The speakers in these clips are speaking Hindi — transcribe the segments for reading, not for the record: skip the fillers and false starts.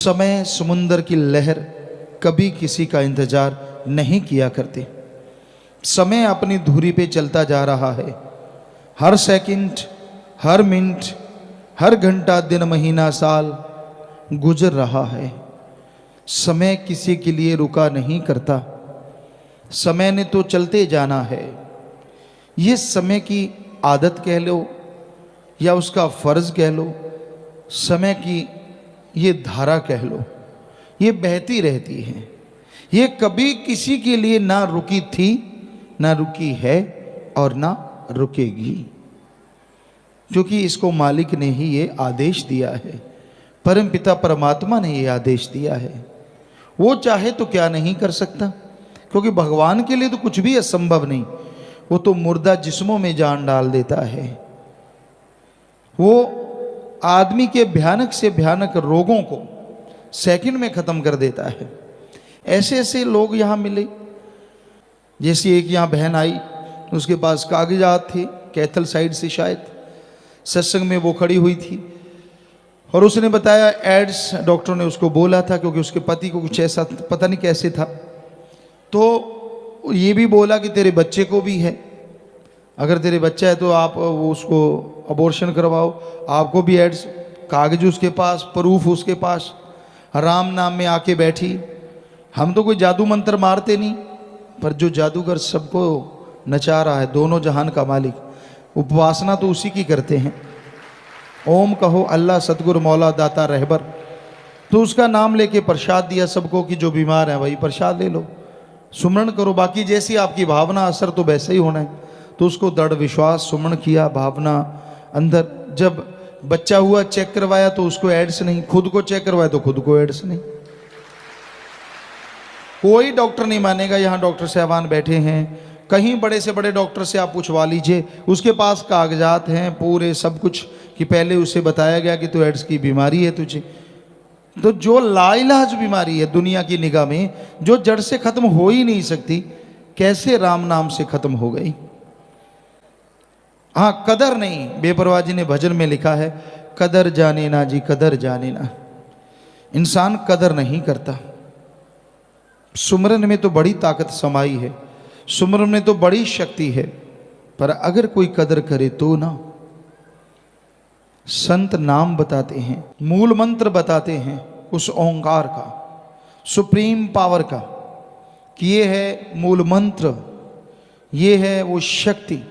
समय समुंदर की लहर कभी किसी का इंतजार नहीं किया करती। समय अपनी धुरी पे चलता जा रहा है। हर सेकंड, हर मिनट, हर घंटा, दिन, महीना, साल गुजर रहा है। समय किसी के लिए रुका नहीं करता। समय ने तो चलते जाना है। ये समय की आदत कह लो या उसका फर्ज कह लो, समय की ये धारा कह लो, ये बहती रहती है। ये कभी किसी के लिए ना रुकी थी, ना रुकी है और ना रुकेगी, क्योंकि इसको मालिक ने ही ये आदेश दिया है। परम पिता परमात्मा ने ये आदेश दिया है। वो चाहे तो क्या नहीं कर सकता, क्योंकि भगवान के लिए तो कुछ भी असंभव नहीं। वो तो मुर्दा जिस्मों में जान डाल देता है। वो आदमी के भयानक से भयानक रोगों को सेकंड में ख़त्म कर देता है। ऐसे ऐसे लोग यहाँ मिले। जैसी एक यहाँ बहन आई, उसके पास कागजात थे, कैथल साइड से शायद, सत्संग में वो खड़ी हुई थी और उसने बताया एड्स डॉक्टर ने उसको बोला था, क्योंकि उसके पति को कुछ ऐसा पता नहीं कैसे था। तो ये भी बोला कि तेरे बच्चे को भी है, अगर तेरे बच्चा है तो आप वो उसको अबॉर्शन करवाओ। आपको भी एड्स, कागज उसके पास, प्रूफ उसके पास, राम नाम में आके बैठी। हम तो कोई जादू मंत्र मारते नहीं, पर जो जादूगर सबको नचा रहा है, दोनों जहान का मालिक, उपासना तो उसी की करते हैं। ओम कहो अल्लाह सतगुरु मौला दाता रहबर, तो उसका नाम लेके प्रसाद दिया सबको कि जो बीमार है वही प्रसाद ले लो, सुमरण करो। बाकी जैसी आपकी भावना, असर तो वैसे ही होना है। तो उसको दृढ़ विश्वास, सुमरण किया, भावना अंदर। जब बच्चा हुआ, चेक करवाया तो उसको एड्स नहीं, खुद को चेक करवाया तो खुद को एड्स नहीं। कोई डॉक्टर नहीं मानेगा। यहाँ डॉक्टर साहबान बैठे हैं, कहीं बड़े से बड़े डॉक्टर से आप पूछवा लीजिए, उसके पास कागजात हैं पूरे सब कुछ, कि पहले उसे बताया गया कि तो एड्स की बीमारी है तुझे। तो जो लाइलाज बीमारी है दुनिया की निगाह में, जो जड़ से खत्म हो ही नहीं सकती, कैसे राम नाम से खत्म हो गई। हाँ, कदर नहीं। बेपरवाह जी ने भजन में लिखा है, कदर जाने ना जी, कदर जाने ना। इंसान कदर नहीं करता। सुमरन में तो बड़ी ताकत समाई है, सुमरन में तो बड़ी शक्ति है, पर अगर कोई कदर करे तो ना। संत नाम बताते हैं, मूल मंत्र बताते हैं उस ओंकार का, सुप्रीम पावर का, कि ये है मूल मंत्र, ये है वो शक्ति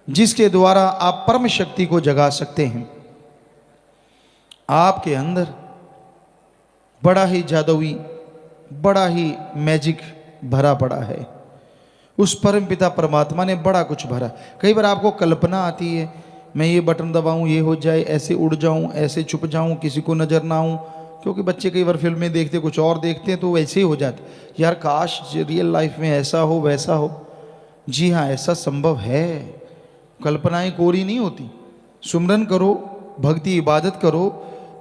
जिसके द्वारा आप परम शक्ति को जगा सकते हैं। आपके अंदर बड़ा ही जादुई, बड़ा ही मैजिक भरा पड़ा है। उस परम पिता परमात्मा ने बड़ा कुछ भरा। कई बार आपको कल्पना आती है, मैं ये बटन दबाऊं ये हो जाए, ऐसे उड़ जाऊं, ऐसे छुप जाऊं, किसी को नजर ना आऊं। क्योंकि बच्चे कई बार फिल्म में देखते कुछ और देखते हैं, तो वैसे ही हो जाता। यार काश रियल लाइफ में ऐसा हो, वैसा हो। जी हाँ, ऐसा संभव है। कल्पनाएं कोरी नहीं होती। सुमरन करो, भक्ति इबादत करो।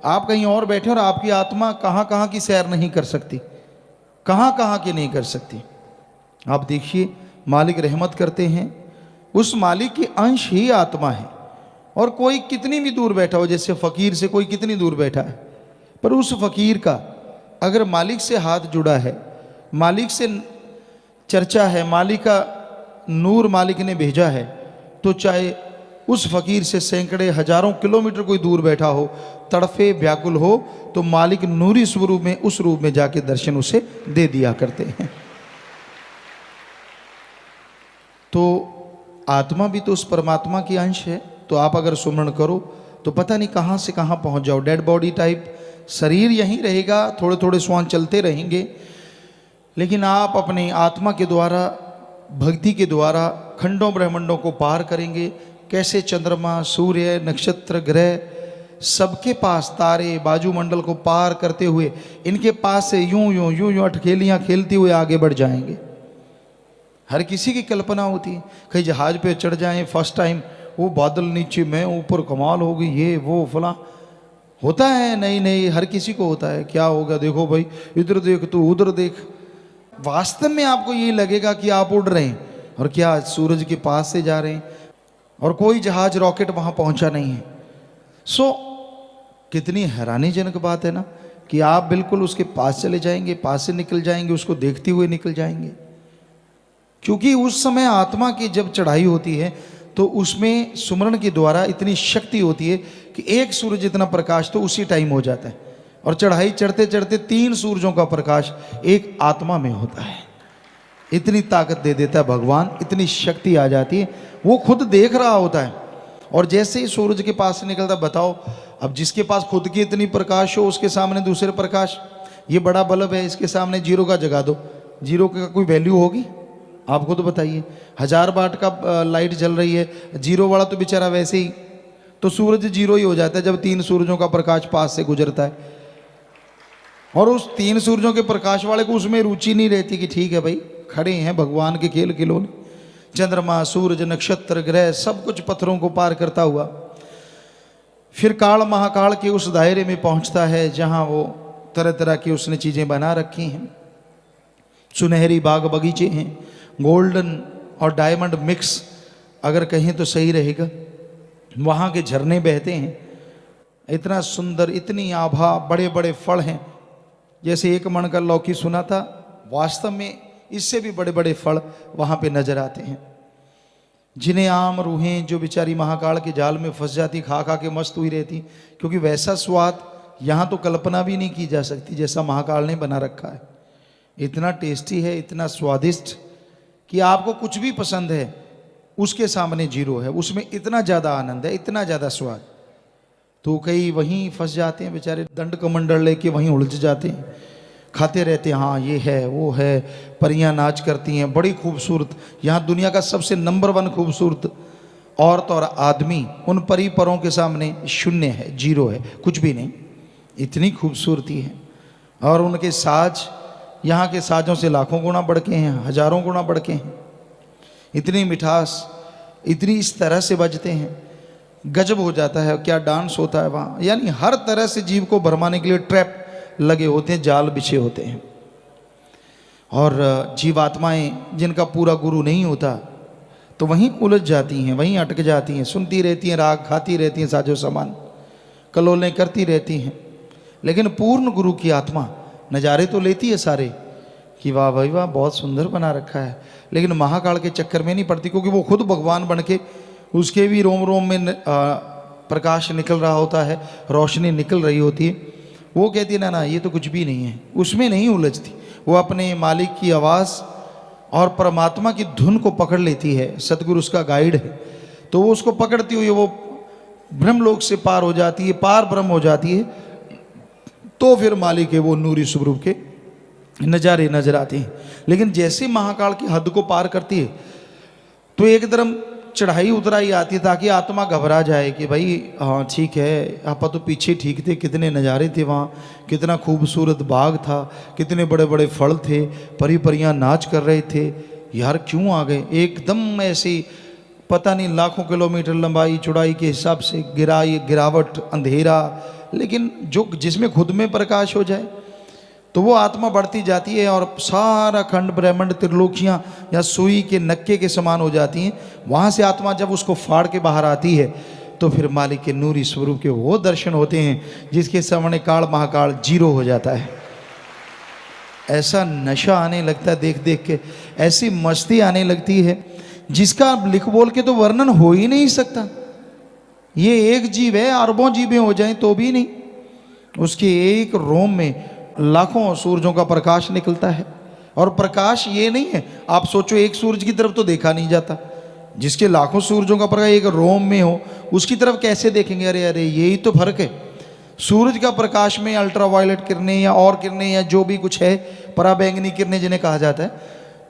आप कहीं और बैठे और आपकी आत्मा कहाँ कहाँ की सैर नहीं कर सकती, कहाँ कहाँ की नहीं कर सकती। आप देखिए, मालिक रहमत करते हैं, उस मालिक के अंश ही आत्मा है। और कोई कितनी भी दूर बैठा हो, जैसे फकीर से कोई कितनी दूर बैठा है, पर उस फकीर का अगर मालिक से हाथ जुड़ा है, मालिक से चर्चा है, मालिक का नूर मालिक ने भेजा है, तो चाहे उस फकीर से सैकड़े हजारों किलोमीटर कोई दूर बैठा हो, तड़फे व्याकुल हो, तो मालिक नूरी स्वरूप में, उस रूप में जाके दर्शन उसे दे दिया करते हैं। तो आत्मा भी तो उस परमात्मा की अंश है। तो आप अगर सुमरण करो तो पता नहीं कहाँ से कहाँ पहुँच जाओ। डेड बॉडी टाइप शरीर यहीं रहेगा, थोड़े थोड़े श्वास चलते रहेंगे, लेकिन आप अपनी आत्मा के द्वारा, भक्ति के द्वारा खंडों ब्रह्मांडों को पार करेंगे। कैसे चंद्रमा, सूर्य, नक्षत्र, ग्रह, सबके पास तारे, बाजुमंडल को पार करते हुए इनके पास से यूं यूं यूं यूं अटखेलियाँ खेलते हुए आगे बढ़ जाएंगे। हर किसी की कल्पना होती है, कहीं जहाज पे चढ़ जाएं फर्स्ट टाइम, वो बादल नीचे, मैं ऊपर, कमाल होगी, ये वो फला होता है। नहीं नहीं, हर किसी को होता है। क्या होगा, देखो भाई, इधर देख तू, उधर देख। वास्तव में आपको ये लगेगा कि आप उड़ रहे हैं, और क्या सूरज के पास से जा रहे हैं, और कोई जहाज रॉकेट वहां पहुंचा नहीं है। कितनी हैरानीजनक बात है ना, कि आप बिल्कुल उसके पास चले जाएंगे, पास से निकल जाएंगे, उसको देखते हुए निकल जाएंगे। क्योंकि उस समय आत्मा की जब चढ़ाई होती है तो उसमें सुमरण के द्वारा इतनी शक्ति होती है कि एक सूरज जितना प्रकाश तो उसी टाइम हो जाता है, और चढ़ाई चढ़ते चढ़ते 3 सूरजों का प्रकाश एक आत्मा में होता है। इतनी ताकत दे देता है भगवान, इतनी शक्ति आ जाती है, वो खुद देख रहा होता है। और जैसे ही सूरज के पास से निकलता, बताओ अब जिसके पास खुद की इतनी प्रकाश हो उसके सामने दूसरे प्रकाश, ये बड़ा बल्ब है, इसके सामने जीरो का जगा दो, जीरो का कोई वैल्यू होगी? आप खुद बताइए। 1000 वाट का लाइट जल रही है, जीरो वाला तो बेचारा वैसे ही, तो सूरज जीरो ही हो जाता है जब 3 सूरजों का प्रकाश पास से गुजरता है। और उस 3 सूरजों के प्रकाश वाले को उसमें रुचि नहीं रहती कि ठीक है भाई खड़े हैं भगवान के खेल खिलौने, चंद्रमा सूरज नक्षत्र ग्रह सब कुछ पत्थरों को पार करता हुआ फिर काल महाकाल के उस दायरे में पहुंचता है जहां वो तरह तरह की उसने चीज़ें बना रखी हैं। सुनहरी बाग बगीचे हैं, गोल्डन और डायमंड मिक्स अगर कहें तो सही रहेगा। वहाँ के झरने बहते हैं, इतना सुंदर, इतनी आभा, बड़े बड़े फल हैं। जैसे 1 मण का लौकी सुना था, वास्तव में इससे भी बड़े बड़े फल वहाँ पे नजर आते हैं। जिन्हें आम रूहें जो बेचारी महाकाल के जाल में फंस जाती, खा खा के मस्त हुई रहती, क्योंकि वैसा स्वाद यहाँ तो कल्पना भी नहीं की जा सकती जैसा महाकाल ने बना रखा है। इतना टेस्टी है, इतना स्वादिष्ट कि आपको कुछ भी पसंद है उसके सामने जीरो है, उसमें इतना ज़्यादा आनंद है, इतना ज़्यादा स्वाद। तो कई वहीं फंस जाते हैं बेचारे, दंड कमंडल लेके वहीं उलझ जाते हैं, खाते रहते हैं, हाँ ये है वो है। परियां नाच करती हैं, बड़ी खूबसूरत, यहाँ दुनिया का सबसे नंबर 1 खूबसूरत औरत और आदमी उन परी परों के सामने शून्य है, जीरो है, कुछ भी नहीं, इतनी खूबसूरती है। और उनके साज यहाँ के साजों से लाखों गुना बढ़ के हैं, हजारों गुना बढ़ के हैं। इतनी मिठास, इतनी इस तरह से बजते हैं, गजब हो जाता है। क्या डांस होता है वहाँ, यानी हर तरह से जीव को भरमाने के लिए ट्रैप लगे होते हैं, जाल बिछे होते हैं। और जीवात्माएं जिनका पूरा गुरु नहीं होता तो वहीं उलझ जाती हैं, वहीं अटक जाती हैं, सुनती रहती हैं राग, खाती रहती हैं साजो सामान, कलोलें करती रहती हैं। लेकिन पूर्ण गुरु की आत्मा नज़ारे तो लेती है सारे कि वाह भाई वाह बहुत सुंदर बना रखा है, लेकिन महाकाल के चक्कर में नहीं पड़ती, क्योंकि वो खुद भगवान बन के उसके भी रोम रोम में प्रकाश निकल रहा होता है, रोशनी निकल रही होती है। वो कहती है ना ना ये तो कुछ भी नहीं है, उसमें नहीं उलझती। वो अपने मालिक की आवाज़ और परमात्मा की धुन को पकड़ लेती है, सतगुरु उसका गाइड है, तो वो उसको पकड़ती हुई वो ब्रह्मलोक से पार हो जाती है, पार ब्रह्म हो जाती है। तो फिर मालिक है वो नूरी स्वरूप के नज़ारे नजर आते हैं। लेकिन जैसे महाकाल की हद को पार करती है तो एकदम चढ़ाई उतराई आती है, ताकि आत्मा घबरा जाए कि भाई हाँ ठीक है, आप तो पीछे ठीक थे, कितने नज़ारे थे वहाँ, कितना खूबसूरत बाग था, कितने बड़े बड़े फल थे, परी परियां नाच कर रहे थे, यार क्यों आ गए? एकदम ऐसी पता नहीं लाखों किलोमीटर लंबाई चौड़ाई के हिसाब से गिरावट, अंधेरा, लेकिन जो जिसमें खुद में प्रकाश हो जाए तो वो आत्मा बढ़ती जाती है और सारा खंड ब्रह्मांड त्रिलोकियाँ या सुई के नक्के के समान हो जाती हैं। वहाँ से आत्मा जब उसको फाड़ के बाहर आती है तो फिर मालिक के नूरी स्वरूप के वो दर्शन होते हैं जिसके सामने काल महाकाल जीरो हो जाता है। ऐसा नशा आने लगता है देख देख के, ऐसी मस्ती आने लगती है जिसका लिख बोल के तो वर्णन हो ही नहीं सकता। ये एक जीव है, अरबों जीवें हो जाएं तो भी नहीं, उसके एक रोम में लाखों सूरजों का प्रकाश निकलता है। और प्रकाश ये नहीं है, आप सोचो एक सूरज की तरफ तो देखा नहीं जाता, जिसके लाखों सूरजों का प्रकाश एक रोम में हो उसकी तरफ कैसे देखेंगे? अरे अरे यही तो फर्क है। सूरज का प्रकाश में अल्ट्रावायलेट किरणें या और किरणें या जो भी कुछ है, पराबैंगनी किरणें जिन्हें कहा जाता है,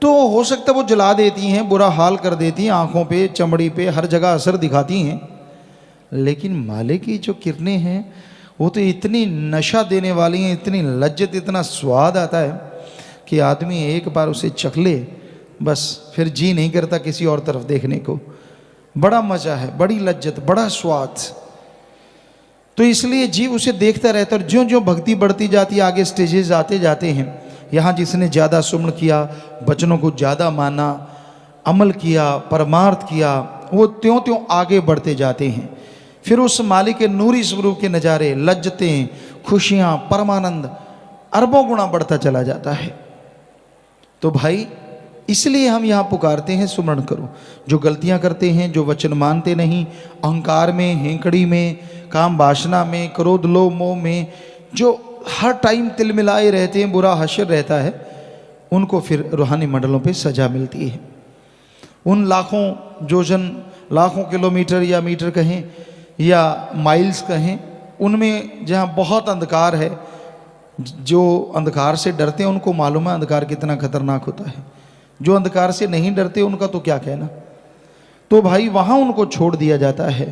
तो हो सकता है वो जला देती हैं, बुरा हाल कर देती हैं, आँखों पे, चमड़ी पे, हर जगह असर दिखाती हैं। लेकिन मालिक की जो किरणें हैं वो तो इतनी नशा देने वाली हैं, इतनी लज्जत, इतना स्वाद आता है कि आदमी एक बार उसे चख ले बस फिर जी नहीं करता किसी और तरफ देखने को। बड़ा मज़ा है, बड़ी लज्जत, बड़ा स्वाद। तो इसलिए जीव उसे देखता रहता है। और ज्यों ज्यों भक्ति बढ़ती जाती है, आगे स्टेजेस आते जाते हैं, यहाँ जिसने ज़्यादा सुमन किया, वचनों को ज़्यादा माना, अमल किया, परमार्थ किया, वो त्यों त्यों आगे बढ़ते जाते हैं। फिर उस मालिक के नूरी स्वरूप के नज़ारे, लज्जतें, खुशियां, परमानंद अरबों गुना बढ़ता चला जाता है। तो भाई इसलिए हम यहाँ पुकारते हैं सुमरण करो। जो गलतियां करते हैं, जो वचन मानते नहीं, अहंकार में, हेंकड़ी में, काम वासना में, क्रोध लोभ मोह में, जो हर टाइम तिलमिलाए रहते हैं, बुरा हश्र रहता है, उनको फिर रूहानी मंडलों पे सजा मिलती है। उन लाखों जोजन, लाखों किलोमीटर या मीटर कहें या माइल्स कहें, उनमें जहाँ बहुत अंधकार है, जो अंधकार से डरते हैं उनको मालूम है अंधकार कितना खतरनाक होता है। जो अंधकार से नहीं डरते उनका तो क्या कहना। तो भाई वहाँ उनको छोड़ दिया जाता है,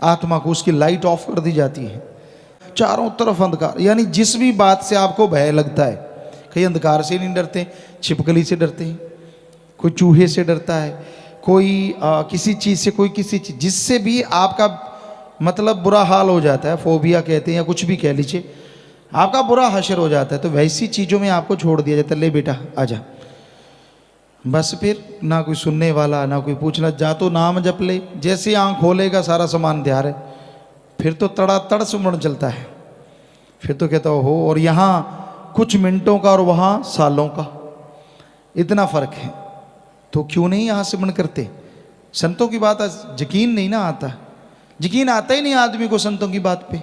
आत्मा को उसकी लाइट ऑफ कर दी जाती है। चारों तरफ अंधकार, यानी जिस भी बात से आपको भय लगता है, कई अंधकार से नहीं डरते, छिपकली से डरते हैं, कोई चूहे से डरता है, कोई किसी चीज़ से, कोई किसी चीज़, जिससे भी आपका मतलब बुरा हाल हो जाता है, फोबिया कहते हैं या कुछ भी कह लीजिए, आपका बुरा हश्र हो जाता है, तो वैसी चीज़ों में आपको छोड़ दिया जाता है। ले बेटा आजा, बस फिर ना कोई सुनने वाला, ना कोई पूछना, जा तो नाम जप ले, जैसे आँख खोलेगा सारा सामान तैयार है, फिर तो तड़ातड़ सुमरण चलता है। फिर तो कहता हो, और यहाँ कुछ मिनटों का और वहाँ सालों का इतना फर्क है। तो क्यों नहीं यहाँ सिमरण करते? संतों की बात यकीन नहीं ना आता, यकीन आता ही नहीं आदमी को संतों की बात पे।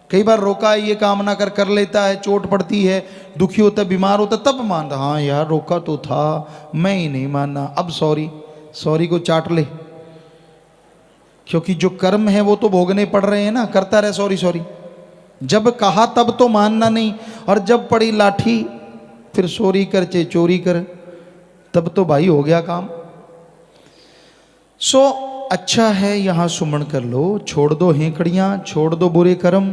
कई बार रोका है, ये काम ना कर लेता है, चोट पड़ती है, दुखी होता है, बीमार होता है, तब मानता, हाँ यार रोका तो था, मैं ही नहीं मानना, अब सॉरी को चाट ले, क्योंकि जो कर्म है वो तो भोगने पड़ रहे हैं ना, करता रहे सॉरी। जब कहा तब तो मानना नहीं, और जब पड़ी लाठी फिर सॉरी कर चाहे चोरी कर, तब तो भाई हो गया काम। सो अच्छा है यहाँ सुमरण कर लो, छोड़ दो हेंकड़ियाँ, छोड़ दो बुरे कर्म,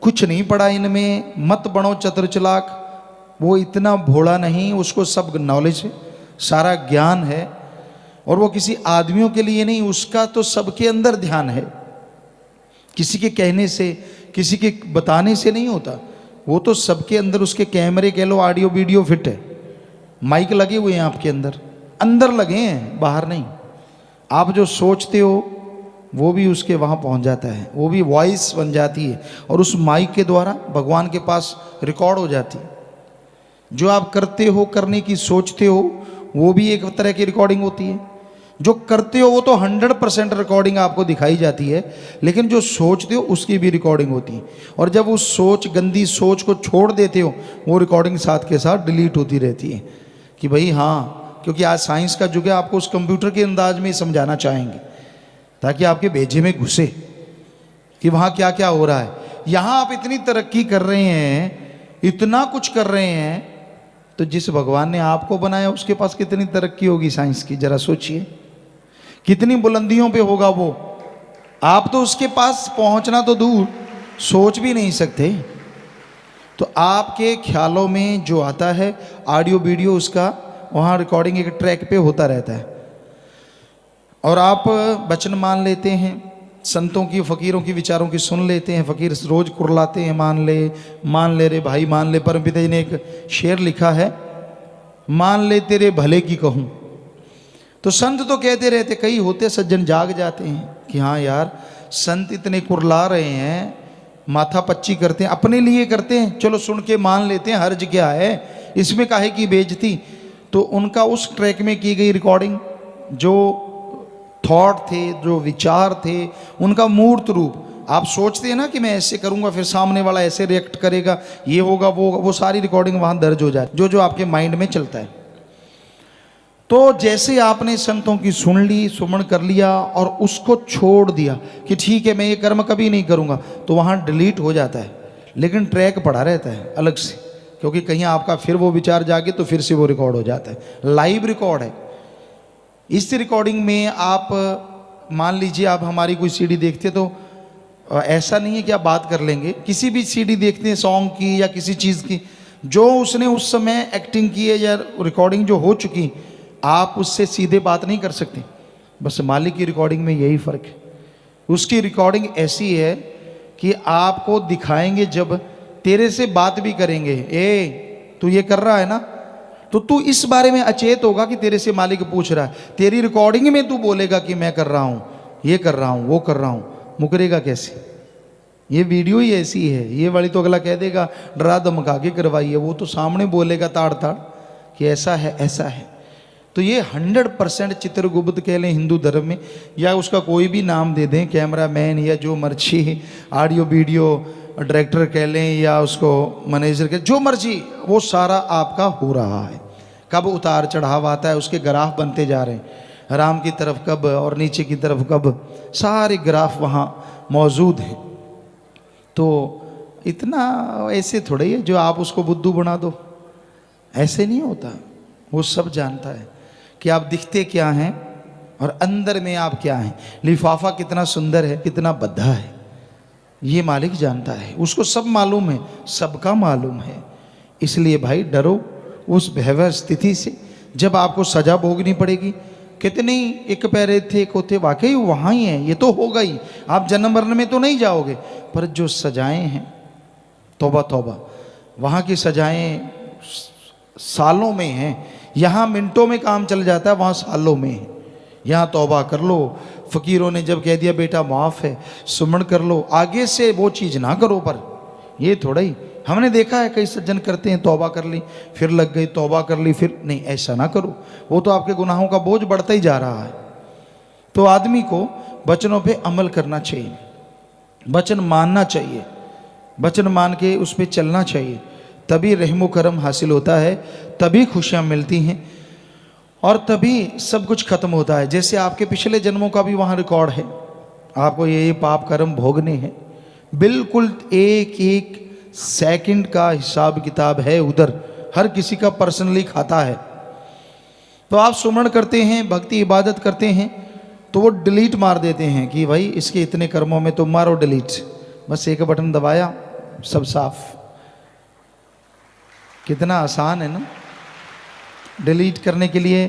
कुछ नहीं पड़ा इनमें, मत बनो चतुर चालाक। वो इतना भोला नहीं, उसको सब नॉलेज है, सारा ज्ञान है, और वो किसी आदमियों के लिए नहीं, उसका तो सबके अंदर ध्यान है, किसी के कहने से, किसी के बताने से नहीं होता, वो तो सबके अंदर, उसके कैमरे कह लो, ऑडियो वीडियो फिट है, माइक लगे हुए हैं आपके अंदर लगे हैं, बाहर नहीं। आप जो सोचते हो वो भी उसके वहाँ पहुँच जाता है, वो भी वॉइस बन जाती है, और उस माइक के द्वारा भगवान के पास रिकॉर्ड हो जाती है। जो आप करते हो, करने की सोचते हो, वो भी एक तरह की रिकॉर्डिंग होती है। जो करते हो वो तो 100% रिकॉर्डिंग आपको दिखाई जाती है, लेकिन जो सोचते हो उसकी भी रिकॉर्डिंग होती है। और जब उस सोच, गंदी सोच को छोड़ देते हो, वो रिकॉर्डिंग साथ के साथ डिलीट होती रहती है कि भाई हाँ, क्योंकि आज साइंस का युग है, आपको उस कंप्यूटर के अंदाज में समझाना चाहेंगे ताकि आपके भेजे में घुसे कि वहाँ क्या क्या हो रहा है। यहाँ आप इतनी तरक्की कर रहे हैं, इतना कुछ कर रहे हैं, तो जिस भगवान ने आपको बनाया उसके पास कितनी तरक्की होगी साइंस की, जरा सोचिए, कितनी बुलंदियों पे होगा वो। आप तो उसके पास पहुंचना तो दूर, सोच भी नहीं सकते। तो आपके ख्यालों में जो आता है ऑडियो वीडियो, उसका वहाँ रिकॉर्डिंग एक ट्रैक पे होता रहता है, और आप वचन मान लेते हैं, संतों की, फकीरों की विचारों की सुन लेते हैं। फकीर रोज कुरलाते हैं, मान ले रे भाई मान ले। परमपिता जी ने एक शेर लिखा है, मान ले तेरे भले की कहूँ। तो संत तो कहते रहते, कई होते सज्जन जाग जाते हैं कि हाँ यार संत इतने कुरला रहे हैं, माथा पच्ची करते हैं, अपने लिए करते हैं, चलो सुन के मान लेते हैं, हर्ज क्या है इसमें, काहे की बेइज्जती। तो उनका उस ट्रैक में की गई रिकॉर्डिंग, जो थॉट थे, जो विचार थे, उनका मूर्त रूप आप सोचते हैं ना कि मैं ऐसे करूंगा फिर सामने वाला ऐसे रिएक्ट करेगा, ये होगा वो होगा, वो सारी रिकॉर्डिंग वहां दर्ज हो जाए, जो जो आपके माइंड में चलता है। तो जैसे आपने संतों की सुन ली, सुमरण कर लिया और उसको छोड़ दिया कि ठीक है मैं ये कर्म कभी नहीं करूंगा, तो वहां डिलीट हो जाता है, लेकिन ट्रैक पड़ा रहता है अलग से, क्योंकि कहीं आपका फिर वो विचार जागे तो फिर से वो रिकॉर्ड हो जाता है, लाइव रिकॉर्ड है। इस रिकॉर्डिंग में आप मान लीजिए आप हमारी कोई सीडी देखते, तो ऐसा नहीं है कि आप बात कर लेंगे, किसी भी सीडी देखते हैं सॉन्ग की या किसी चीज़ की, जो उसने उस समय एक्टिंग की है या रिकॉर्डिंग जो हो चुकी, आप उससे सीधे बात नहीं कर सकते। बस मालिक की रिकॉर्डिंग में यही फ़र्क है, उसकी रिकॉर्डिंग ऐसी है कि आपको दिखाएंगे, जब तेरे से बात भी करेंगे, ए तू ये कर रहा है ना, तो तू इस बारे में अचेत होगा कि तेरे से मालिक पूछ रहा है, तेरी रिकॉर्डिंग में तू बोलेगा कि मैं कर रहा हूँ, ये कर रहा हूँ, वो कर रहा हूँ, मुकरेगा कैसे? ये वीडियो ही ऐसी है। ये वाली तो अगला कह देगा डरा धमका के करवाई है, वो तो सामने बोलेगा ताड़ ताड़ कि ऐसा है ऐसा है। तो ये 100% चित्रगुप्त कह लें हिंदू धर्म में, या उसका कोई भी नाम दे दें, कैमरा मैन या जो मर्जी, ऑडियो वीडियो डायरेक्टर कह लें या उसको मैनेजर कह, जो मर्जी, वो सारा आपका हो रहा है। कब उतार चढ़ाव आता है उसके ग्राफ बनते जा रहे हैं, राम की तरफ कब और नीचे की तरफ कब, सारे ग्राफ वहाँ मौजूद हैं। तो इतना ऐसे थोड़ा ही है जो आप उसको बुद्धू बना दो, ऐसे नहीं होता। वो सब जानता है कि आप दिखते क्या हैं और अंदर में आप क्या हैं, लिफाफा कितना सुंदर है, कितना बद्धा है, ये मालिक जानता है। उसको सब मालूम है, सबका मालूम है। इसलिए भाई डरो उस भयावह स्थिति से जब आपको सजा भोगनी पड़ेगी। कितने एक पैरे थे कोते, वाकई वहाँ ही है, ये तो होगा ही। आप जन्म मरण में तो नहीं जाओगे, पर जो सजाएं हैं, तौबा तौबा, वहाँ की सजाएं सालों में हैं। यहाँ मिनटों में काम चल जाता है, वहाँ सालों में है। यहाँ तौबा कर लो, फ़कीरों ने जब कह दिया बेटा माफ़ है, सुमन कर लो, आगे से वो चीज़ ना करो। पर ये थोड़ा ही, हमने देखा है कई सज्जन करते हैं, तौबा कर ली फिर लग गई, तौबा कर ली फिर नहीं, ऐसा ना करो। वो तो आपके गुनाहों का बोझ बढ़ता ही जा रहा है। तो आदमी को वचनों पे अमल करना चाहिए, वचन मानना चाहिए, वचन मान के उस पर चलना चाहिए, तभी रहमो करम हासिल होता है, तभी खुशियाँ मिलती हैं और तभी सब कुछ खत्म होता है। जैसे आपके पिछले जन्मों का भी वहाँ रिकॉर्ड है, आपको ये पाप कर्म भोगने हैं, बिल्कुल एक एक सेकंड का हिसाब किताब है उधर, हर किसी का पर्सनली खाता है। तो आप सुमरण करते हैं, भक्ति इबादत करते हैं, तो वो डिलीट मार देते हैं कि भाई इसके इतने कर्मों में तो मारो डिलीट, बस एक बटन दबाया सब साफ। कितना आसान है ना, डिलीट करने के लिए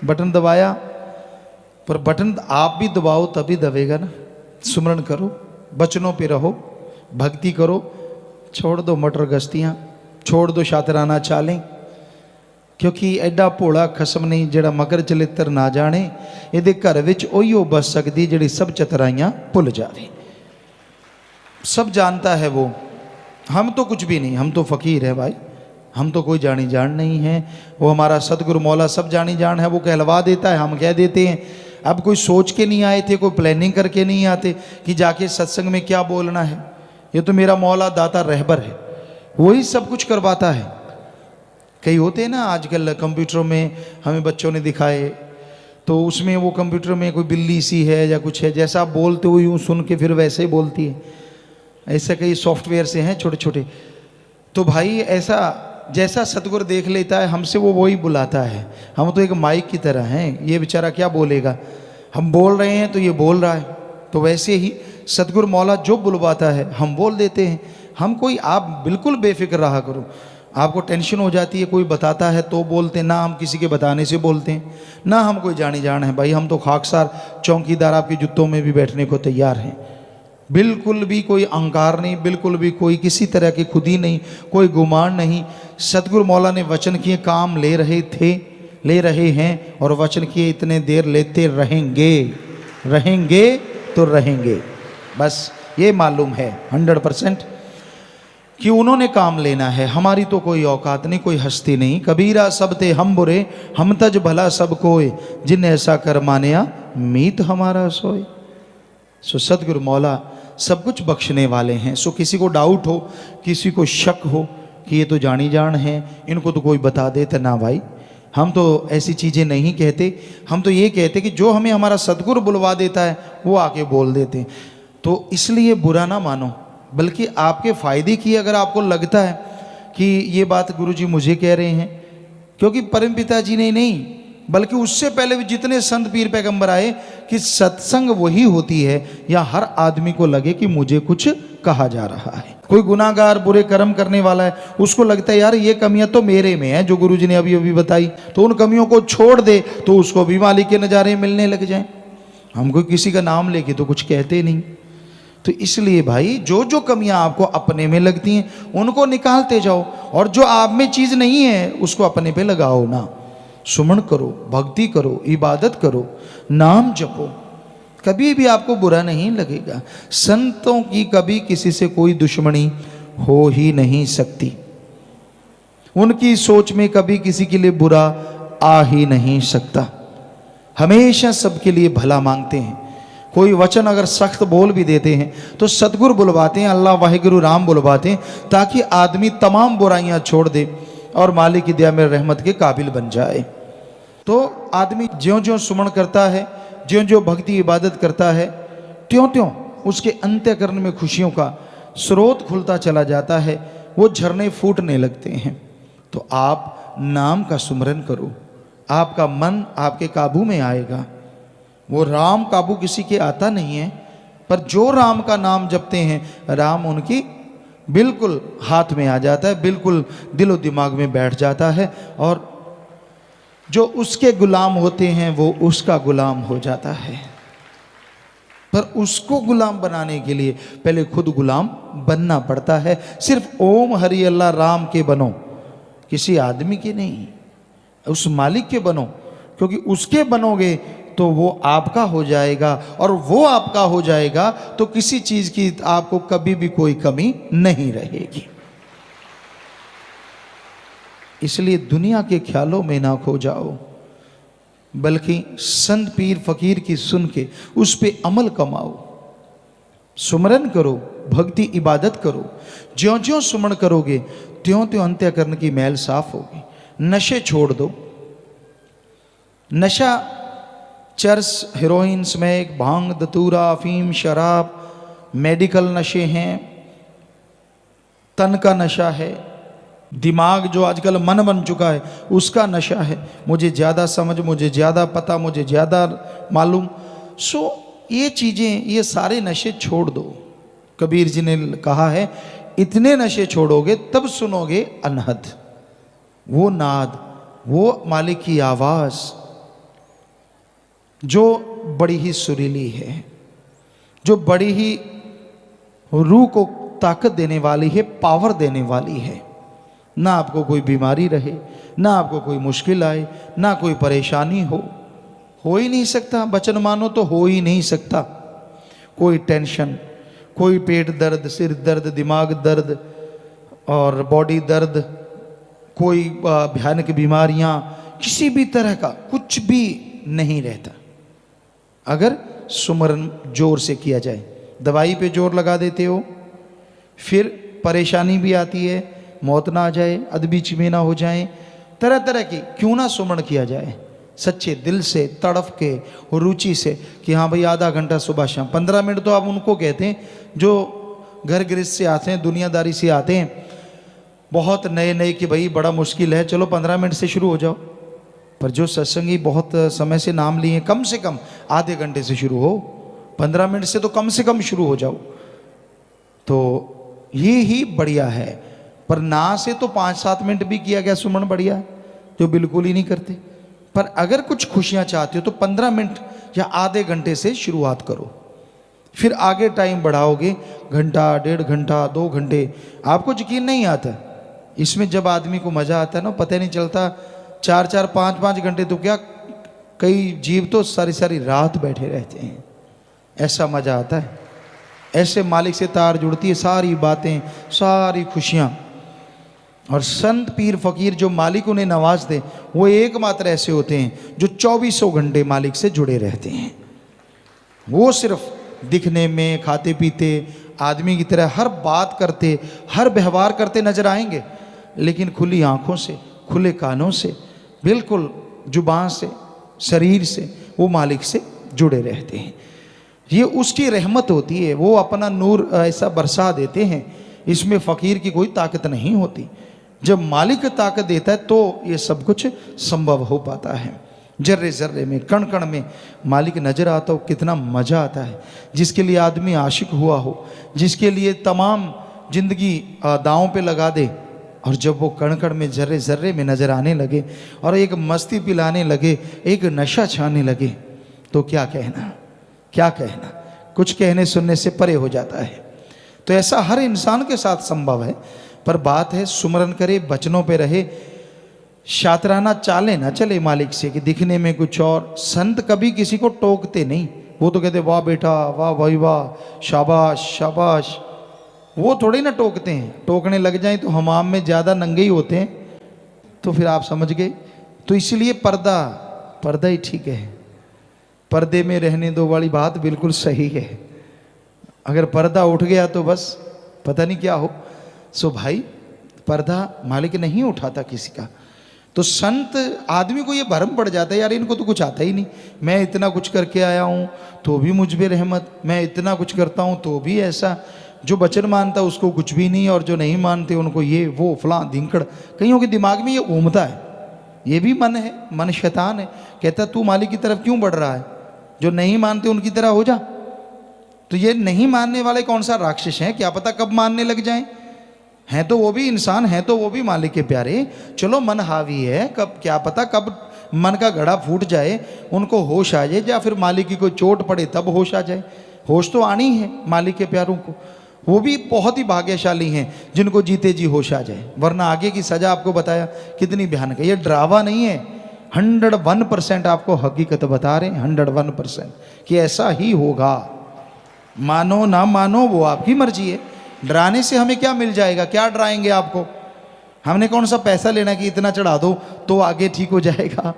बटन दबाया, पर बटन आप भी दबाओ तभी दबेगा ना। सुमरण करो, वचनों पे रहो, भक्ति करो, छोड़ दो मटर गश्तियाँ, छोड़ दो शातराना चालें, क्योंकि एडा भोला खसम नहीं ਜਿਹੜਾ मगर चलित्र ना जाने, ਇਹਦੇ घर विच ओहियो बस सकती ਜਿਹੜੀ सब चतराइयाँ भुल जावे। सब जानता है वो, हम तो कुछ भी नहीं, हम तो फ़कीर है भाई, हम तो कोई जानी जान नहीं है। वो हमारा सतगुरु मौला सब जानी जान है, वो कहलवा देता है, हम कह देते हैं। अब कोई सोच के नहीं आए थे, कोई प्लानिंग करके नहीं आते कि जाके सत्संग में क्या बोलना है। ये तो मेरा मौला दाता रहबर है, वही सब कुछ करवाता है। कई होते हैं ना आजकल कंप्यूटरों में, हमें बच्चों ने दिखाए, तो उसमें वो कंप्यूटर में कोई बिल्ली सी है या कुछ है, जैसा आप बोलते हो यूँ सुन के फिर वैसे ही बोलती है। ऐसे कई सॉफ्टवेयर से हैं छोटे छोटे। तो भाई ऐसा जैसा सतगुरु देख लेता है हमसे, वो वही बुलाता है। हम तो एक माइक की तरह हैं, ये बेचारा क्या बोलेगा, हम बोल रहे हैं तो ये बोल रहा है। तो वैसे ही सतगुरु मौला जो बुलवाता है हम बोल देते हैं। हम कोई, आप बिल्कुल बेफिक्र रहा करो। आपको टेंशन हो जाती है, कोई बताता है तो बोलते हैं, ना हम किसी के बताने से बोलते हैं, ना हम कोई जानी जान है भाई। हम तो खाकसार चौकीदार आपके जूतों में भी बैठने को तैयार हैं। बिल्कुल भी कोई अहंकार नहीं, बिल्कुल भी कोई किसी तरह की खुदी नहीं, कोई गुमान नहीं। सतगुरु मौला ने वचन किए, काम ले रहे थे, ले रहे हैं, और वचन किए इतने देर लेते रहेंगे, रहेंगे तो रहेंगे। बस ये मालूम है 100% कि उन्होंने काम लेना है। हमारी तो कोई औकात नहीं, कोई हस्ती नहीं। कबीरा सब ते हम बुरे, हम तज भला सब कोय, जिन ऐसा कर मानिया मीत हमारा सोए। सो सतगुरु मौला सब कुछ बख्शने वाले हैं। सो किसी को डाउट हो, किसी को शक हो कि ये तो जानी जान है, इनको तो कोई बता दे, तो ना भाई, हम तो ऐसी चीज़ें नहीं कहते। हम तो ये कहते कि जो हमें हमारा सतगुरु बुलवा देता है वो आके बोल देते हैं। तो इसलिए बुरा ना मानो, बल्कि आपके फ़ायदे की अगर आपको लगता है कि ये बात गुरुजी मुझे कह रहे हैं, क्योंकि परमपिता जी ने नहीं बल्कि उससे पहले भी जितने संत पीर पैगंबर आए कि सत्संग वही होती है या हर आदमी को लगे कि मुझे कुछ कहा जा रहा है। कोई गुनाहगार बुरे कर्म करने वाला है, उसको लगता है यार ये कमियां तो मेरे में है जो गुरुजी ने अभी अभी बताई, तो उन कमियों को छोड़ दे तो उसको भी मालिक के नज़ारे मिलने लग जाए। हम कोई किसी का नाम लेके तो कुछ कहते नहीं। तो इसलिए भाई जो जो कमियां आपको अपने में लगती हैं उनको निकालते जाओ, और जो आप में चीज़ नहीं है उसको अपने पे लगाओ ना। सुमन करो, भक्ति करो, इबादत करो, नाम जपो, कभी भी आपको बुरा नहीं लगेगा। संतों की कभी किसी से कोई दुश्मनी हो ही नहीं सकती। उनकी सोच में कभी किसी के लिए बुरा आ ही नहीं सकता। हमेशा सबके लिए भला मांगते हैं। कोई वचन अगर सख्त बोल भी देते हैं तो सतगुरु बुलवाते हैं, अल्लाह वाहिगुरु राम बुलवाते हैं, ताकि आदमी तमाम बुराइयां छोड़ दे और मालिक की दया में रहमत के काबिल बन जाए। तो आदमी ज्यों ज्यों सुमन करता है, ज्यों ज्यों भक्ति इबादत करता है, त्यों त्यों उसके अंतःकरण में खुशियों का स्रोत खुलता चला जाता है, वो झरने फूटने लगते हैं। तो आप नाम का सुमरन करो, आपका मन आपके काबू में आएगा। वो राम काबू किसी के आता नहीं है, पर जो राम का नाम जपते हैं, राम उनकी बिल्कुल हाथ में आ जाता है, बिल्कुल दिलो दिमाग में बैठ जाता है, और जो उसके गुलाम होते हैं वो उसका गुलाम हो जाता है। पर उसको गुलाम बनाने के लिए पहले खुद गुलाम बनना पड़ता है। सिर्फ ओम हरि अल्लाह राम के बनो, किसी आदमी के नहीं, उस मालिक के बनो, क्योंकि उसके बनोगे तो वो आपका हो जाएगा, और वो आपका हो जाएगा तो किसी चीज की आपको कभी भी कोई कमी नहीं रहेगी। इसलिए दुनिया के ख्यालों में ना खो जाओ, बल्कि संत पीर फकीर की सुन के उस पे अमल कमाओ। सुमरन करो, भक्ति इबादत करो। ज्यों ज्यों सुमन करोगे त्यों त्यों अंतःकरण की मैल साफ होगी। नशे छोड़ दो। नशा चरस, हेरोइन, स्मैक, भांग, दतूरा, अफीम, शराब, मेडिकल नशे हैं, तन का नशा है, दिमाग जो आजकल मन बन चुका है उसका नशा है। मुझे ज़्यादा समझ, मुझे ज़्यादा पता, मुझे ज़्यादा मालूम। सो ये चीज़ें, ये सारे नशे छोड़ दो। कबीर जी ने कहा है, इतने नशे छोड़ोगे तब सुनोगे अनहद, वो नाद, वो मालिक की आवाज़ जो बड़ी ही सुरीली है, जो बड़ी ही रूह को ताकत देने वाली है, पावर देने वाली है। ना आपको कोई बीमारी रहे, ना आपको कोई मुश्किल आए, ना कोई परेशानी हो ही नहीं सकता। वचन मानो तो हो ही नहीं सकता। कोई टेंशन, कोई पेट दर्द, सिर दर्द, दिमाग दर्द और बॉडी दर्द, कोई भयानक बीमारियां, किसी भी तरह का कुछ भी नहीं रहता अगर सुमरन जोर से किया जाए। दवाई पे जोर लगा देते हो, फिर परेशानी भी आती है, मौत ना आ जाए, अदबीच में ना हो जाए, तरह तरह की। क्यों ना सुमन किया जाए सच्चे दिल से, तड़फ के, रुचि से, कि हाँ भाई आधा घंटा सुबह शाम। 15 मिनट तो आप उनको कहते हैं जो घर गृहस्थ से आते हैं, दुनियादारी से आते हैं, बहुत नए नए कि भाई बड़ा मुश्किल है, चलो 15 मिनट से शुरू हो जाओ। पर जो सत्संगी बहुत समय से नाम लिए, कम से कम आधे घंटे से शुरू हो, 15 मिनट से तो कम से कम शुरू हो जाओ, तो ये ही बढ़िया है। पर ना से तो 5-7 मिनट भी किया गया सुमन बढ़िया है, जो बिल्कुल ही नहीं करते। पर अगर कुछ खुशियां चाहते हो तो 15 मिनट या आधे घंटे से शुरुआत करो, फिर आगे टाइम बढ़ाओगे, घंटा, 1.5 घंटा, 2 घंटे, आपको यकीन नहीं आता। इसमें जब आदमी को मजा आता है ना, पता नहीं चलता। 4-4, 5-5 घंटे तो क्या, कई जीव तो सारी सारी रात बैठे रहते हैं, ऐसा मजा आता है। ऐसे मालिक से तार जुड़ती है, सारी बातें, सारी खुशियां। और संत पीर फकीर जो मालिक उन्हें नवाज दे, वो एकमात्र ऐसे होते हैं जो 2400 घंटे मालिक से जुड़े रहते हैं। वो सिर्फ दिखने में, खाते पीते आदमी की तरह हर बात करते, हर व्यवहार करते नजर आएंगे, लेकिन खुली आंखों से, खुले कानों से, बिल्कुल जुबान से, शरीर से वो मालिक से जुड़े रहते हैं। ये उसकी रहमत होती है, वो अपना नूर ऐसा बरसा देते हैं, इसमें फ़कीर की कोई ताकत नहीं होती। जब मालिक ताकत देता है तो ये सब कुछ संभव हो पाता है। जर्रे जर्रे में, कण कण में मालिक नजर आता हो, कितना मजा आता है। जिसके लिए आदमी आशिक हुआ हो, जिसके लिए तमाम जिंदगी दांव पे लगा दे, और जब वो कण कण में, जर्रे जर्रे में नजर आने लगे और एक मस्ती पिलाने लगे, एक नशा छाने लगे, तो क्या कहना, क्या कहना, कुछ कहने सुनने से परे हो जाता है। तो ऐसा हर इंसान के साथ संभव है। पर बात है सुमरन करे, बचनों पे रहे, शातराना चाले ना चले मालिक से कि दिखने में कुछ और। संत कभी किसी को टोकते नहीं, वो तो कहते वाह बेटा, वाह भाई वाह, शाबाश शाबाश। वो थोड़ी ना टोकते हैं, टोकने लग जाएं तो हमाम में ज़्यादा नंगे ही होते हैं, तो फिर आप समझ गए। तो इसलिए पर्दा, पर्दा ही ठीक है, पर्दे में रहने दो वाली बात बिल्कुल सही है। अगर पर्दा उठ गया तो बस पता नहीं क्या हो। सो भाई पर्दा मालिक नहीं उठाता किसी का। तो संत आदमी को ये भरम पड़ जाता है, यार इनको तो कुछ आता ही नहीं, मैं इतना कुछ करके आया हूँ तो भी मुझ पे रहमत, मैं इतना कुछ करता हूँ तो भी ऐसा। जो वचन मानता उसको कुछ भी नहीं, और जो नहीं मानते उनको ये वो फलां धिंकड़। कईयों के दिमाग में ये घूमता है, ये भी मन है, मन शैतान है, कहता तू मालिक की तरफ क्यों बढ़ रहा है, जो नहीं मानते उनकी तरह हो जा। तो ये नहीं मानने वाले कौन सा राक्षस हैं, क्या पता कब मानने लग जाएं। हैं तो वो भी इंसान, हैं तो वो भी मालिक के प्यारे। चलो मन हावी है, कब क्या पता कब मन का घड़ा फूट जाए, उनको होश आ जाए, या फिर मालिक की कोई चोट पड़े तब होश आ जाए। होश तो आनी है मालिक के प्यारों को, वो भी बहुत ही भाग्यशाली हैं जिनको जीते जी होश आ जाए, वरना आगे की सजा आपको बताया कितनी भयानक है। ये ड्रावा नहीं है, 101% आपको हकीकत बता रहे हैं, 101% कि ऐसा ही होगा। मानो ना मानो वो आपकी मर्जी है। डराने से हमें क्या मिल जाएगा, क्या डराएंगे आपको, हमने कौन सा पैसा लेना कि इतना चढ़ा दो तो आगे ठीक हो जाएगा।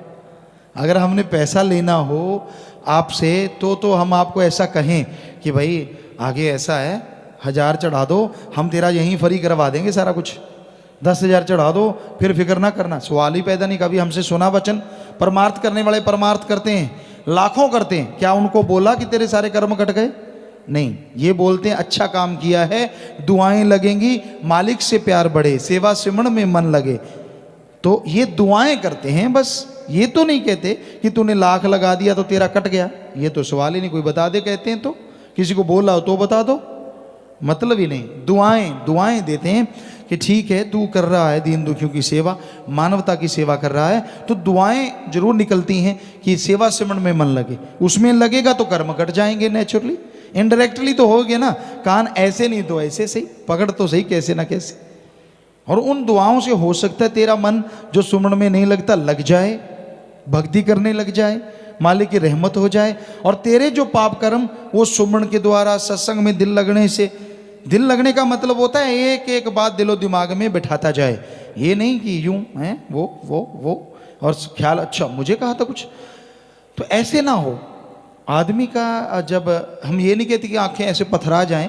अगर हमने पैसा लेना हो आपसे तो हम आपको ऐसा कहें कि भाई आगे ऐसा है 1000 चढ़ा दो, हम तेरा यहीं फ्री करवा देंगे सारा कुछ, 10,000 चढ़ा दो फिर फिक्र ना करना। सवाल ही पैदा नहीं। कभी हमसे सुना वचन? परमार्थ करने वाले परमार्थ करते हैं, लाखों करते हैं, क्या उनको बोला कि तेरे सारे कर्म कट गए? नहीं, ये बोलते हैं अच्छा काम किया है, दुआएं लगेंगी, मालिक से प्यार बढ़े, सेवा सिमरण में मन लगे। तो ये दुआएं करते हैं बस, ये तो नहीं कहते कि तूने लाख लगा दिया तो तेरा कट गया, ये तो सवाल ही नहीं। कोई बता दे कहते हैं तो, किसी को बोला हो तो बता दो, मतलब ही नहीं। दुआएं देते हैं कि ठीक है तू कर रहा है दीन दुखियों की सेवा, मानवता की सेवा कर रहा है, तो दुआएं जरूर निकलती हैं कि सेवा सिमरण में मन लगे। उसमें लगेगा तो कर्म कट जाएंगे नेचुरली, इनडायरेक्टली तो हो गया ना। कान ऐसे नहीं तो ऐसे सही, पकड़ तो सही कैसे ना कैसे। और उन दुआओं से हो सकता है तेरा मन जो सुमरण में नहीं लगता लग जाए, भक्ति करने लग जाए, मालिक की रहमत हो जाए, और तेरे जो पाप कर्म वो सुमरण के द्वारा सत्संग में दिल लगने से, दिल लगने का मतलब होता है एक एक बात दिलो दिमाग में बिठाता जाए, ये नहीं कि यूं है वो और ख्याल अच्छा मुझे कहा था कुछ, तो ऐसे ना हो। आदमी का जब हम ये नहीं कहते कि आंखें ऐसे पथरा जाएं,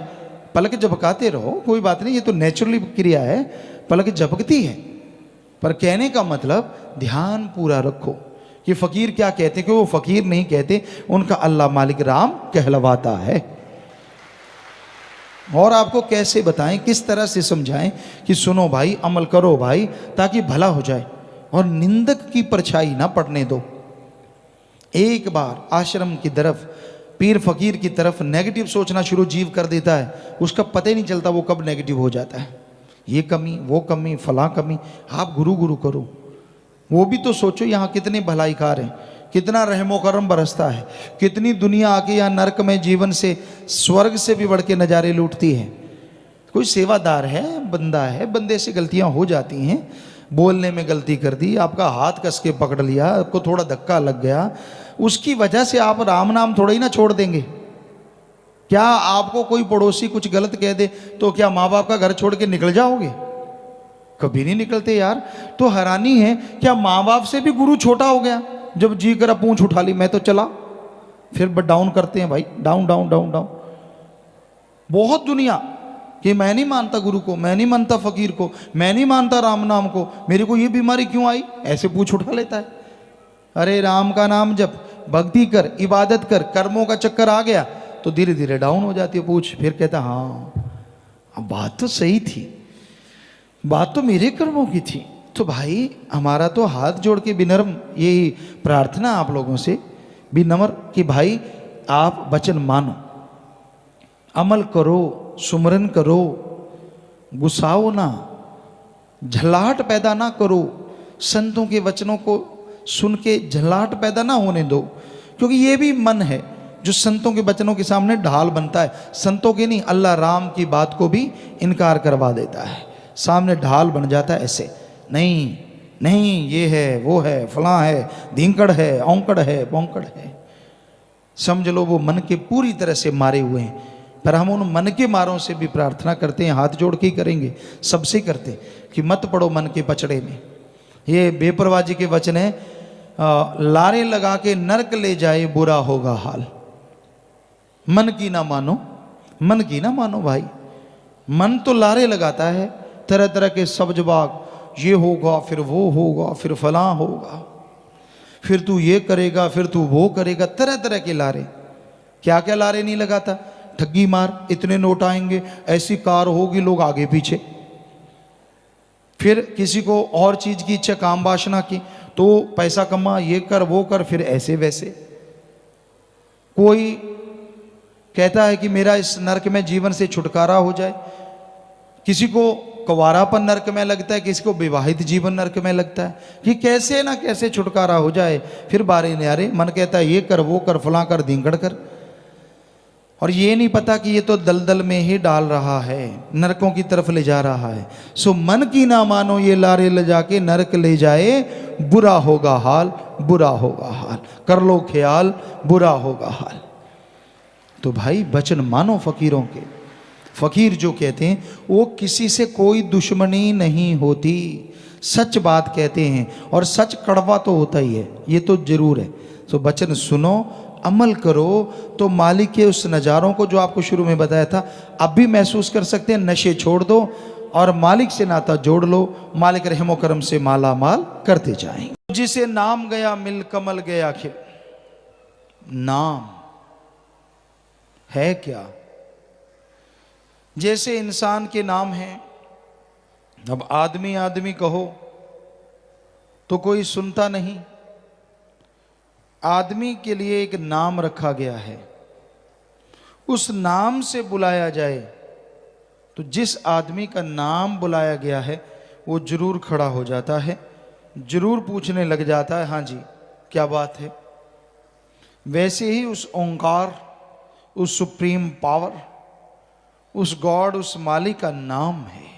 पलक झपकाते रहो, कोई बात नहीं, ये तो नेचुरली क्रिया है, पलक झपकती है, पर कहने का मतलब ध्यान पूरा रखो कि फकीर क्या कहते हैं, कि वो फकीर नहीं कहते, उनका अल्लाह मालिक राम कहलवाता है। और आपको कैसे बताएं, किस तरह से समझाएं कि सुनो भाई, अमल करो भाई, ताकि भला हो जाए, और निंदक की परछाई ना पड़ने दो। एक बार आश्रम की तरफ, पीर फकीर की तरफ नेगेटिव सोचना शुरू जीव कर देता है, उसका पता ही नहीं चलता वो कब नेगेटिव हो जाता है। ये कमी, वो कमी, फलां कमी। आप गुरु गुरु करो, वो भी तो सोचो यहाँ कितने भलाईकार हैं, कितना रहमो करम बरसता है, कितनी दुनिया आके यहाँ नरक में जीवन से स्वर्ग से भी बढ़ के नज़ारे लूटती है। कोई सेवादार है, बंदा है, बंदे से गलतियाँ हो जाती हैं, बोलने में गलती कर दी, आपका हाथ कस के पकड़ लिया, आपको थोड़ा धक्का लग गया, उसकी वजह से आप राम नाम थोड़ा ही ना छोड़ देंगे। क्या आपको कोई पड़ोसी कुछ गलत कह दे तो क्या माँ बाप का घर छोड़ के निकल जाओगे? कभी नहीं निकलते यार। तो हैरानी है, क्या माँ बाप से भी गुरु छोटा हो गया? जब जी करा पूंछ उठा ली मैं तो चला, फिर डाउन करते हैं भाई, डाउन डाउन डाउन डाउन। बहुत दुनिया कि मैं नहीं मानता गुरु को, मैं नहीं मानता फकीर को, मैं नहीं मानता राम नाम को, मेरे को ये बीमारी क्यों आई, ऐसे पूंछ उठा लेता है। अरे राम का नाम जप, भक्ति कर, इबादत कर, कर्मों का चक्कर आ गया तो धीरे धीरे डाउन हो जाती है पूछ। फिर कहता हाँ बात तो सही थी, बात तो मेरे कर्मों की थी। तो भाई हमारा तो हाथ जोड़ के विनम्र यही प्रार्थना आप लोगों से, विनम्र कि भाई आप वचन मानो, अमल करो, सुमरन करो, गुस्साओ ना, झल्लाहट पैदा ना करो, संतों के वचनों को सुन के झल्लाहट पैदा ना होने दो, क्योंकि ये भी मन है जो संतों के वचनों के सामने ढाल बनता है। संतों के नहीं, अल्लाह राम की बात को भी इनकार करवा देता है, सामने ढाल बन जाता है। ऐसे नहीं नहीं, ये है वो है फलां है, धींकड़ है, औंकड़ है, पौंकड़ है। समझ लो वो मन के पूरी तरह से मारे हुए हैं। पर हम उन मन के मारों से भी प्रार्थना करते हैं, हाथ जोड़ के ही करेंगे, सबसे करते कि मत पड़ो मन के पचड़े में। ये बेपरवाह जी के वचन है, लारे लगा के नरक ले जाए बुरा होगा हाल। मन की ना मानो, मन की ना मानो भाई। मन तो लारे लगाता है तरह तरह के सब्ज बाग, ये होगा फिर वो होगा फिर फलां होगा, फिर तू ये करेगा फिर तू वो करेगा, तरह तरह के लारे। क्या क्या लारे नहीं लगाता, ठगी मार, इतने नोट आएंगे, ऐसी कार होगी, लोग आगे पीछे। फिर किसी को और चीज की इच्छा, काम वासना की, तो पैसा कमा, ये कर वो कर, फिर ऐसे वैसे। कोई कहता है कि मेरा इस नरक में जीवन से छुटकारा हो जाए, किसी को कुंवारापन नरक में लगता है, किसी को विवाहित जीवन नरक में लगता है कि कैसे ना कैसे छुटकारा हो जाए। फिर बारे न्यारे मन कहता है ये कर वो कर फलां कर धींगड़ कर, और ये नहीं पता कि ये तो दलदल में ही डाल रहा है, नरकों की तरफ ले जा रहा है। सो मन की ना मानो, ये लारे ले जाके नरक ले जाए, बुरा होगा हाल, बुरा होगा हाल। कर लो ख्याल, बुरा होगा हाल। तो भाई वचन मानो फकीरों के। फकीर जो कहते हैं वो किसी से कोई दुश्मनी नहीं होती, सच बात कहते हैं, और सच कड़वा तो होता ही है, ये तो जरूर है। तो वचन सुनो, अमल करो, तो मालिक के उस नज़ारों को जो आपको शुरू में बताया था अब भी महसूस कर सकते हैं। नशे छोड़ दो और मालिक से नाता जोड़ लो, मालिक रहमो करम से माला माल करते जाएंगे। जिसे नाम गया मिल कमल गया खिल। नाम है क्या? जैसे इंसान के नाम हैं, अब आदमी आदमी कहो तो कोई सुनता नहीं। आदमी के लिए एक नाम रखा गया है, उस नाम से बुलाया जाए तो जिस आदमी का नाम बुलाया गया है वो जरूर खड़ा हो जाता है, जरूर पूछने लग जाता है हाँ जी क्या बात है। वैसे ही उस ओंकार, उस सुप्रीम पावर, उस गॉड, उस मालिक का नाम है,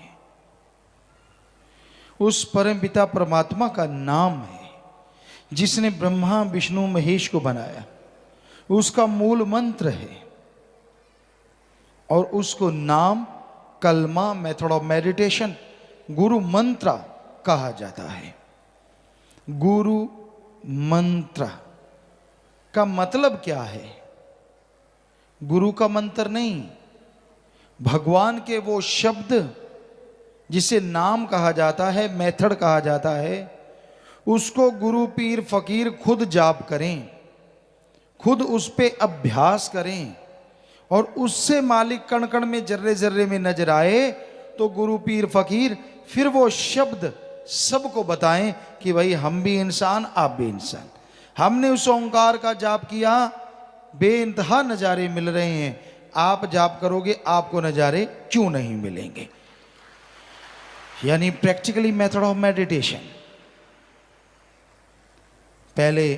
उस परम पिता परमात्मा का नाम है, जिसने ब्रह्मा विष्णु महेश को बनाया, उसका मूल मंत्र है। और उसको नाम, कलमा, मेथड ऑफ मेडिटेशन, गुरु मंत्र कहा जाता है। गुरु मंत्र का मतलब क्या है? गुरु का मंत्र नहीं, भगवान के वो शब्द जिसे नाम कहा जाता है, मेथड कहा जाता है, उसको गुरु पीर फकीर खुद जाप करें, खुद उस पे अभ्यास करें, और उससे मालिक कण कण में जर्रे जर्रे में नजर आए तो गुरु पीर फकीर फिर वो शब्द सबको बताएं कि भाई हम भी इंसान, आप भी इंसान। हमने उस ओंकार का जाप किया, बेइंतहा नज़ारे मिल रहे हैं, आप जाप करोगे आपको नज़ारे क्यों नहीं मिलेंगे? यानी प्रैक्टिकली मेथड ऑफ मेडिटेशन। पहले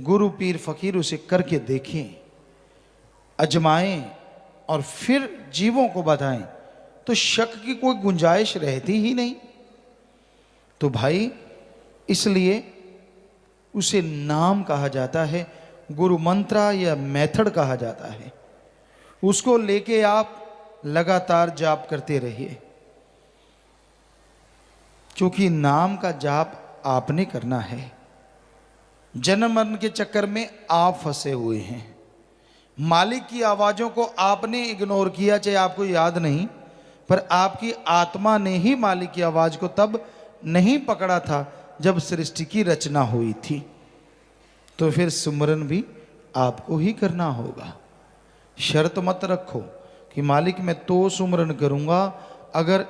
गुरु पीर फकीर उसे करके देखें, अजमाएं, और फिर जीवों को बताएं, तो शक की कोई गुंजाइश रहती ही नहीं। तो भाई इसलिए उसे नाम कहा जाता है, गुरु मंत्र या मेथड कहा जाता है। उसको लेके आप लगातार जाप करते रहिए, क्योंकि नाम का जाप आपने करना है। जन्म मरण के चक्कर में आप फंसे हुए हैं, मालिक की आवाज़ों को आपने इग्नोर किया, चाहे आपको याद नहीं, पर आपकी आत्मा ने ही मालिक की आवाज़ को तब नहीं पकड़ा था जब सृष्टि की रचना हुई थी। तो फिर सुमरन भी आपको ही करना होगा। शर्त मत रखो कि मालिक मैं तो सुमरन करूँगा अगर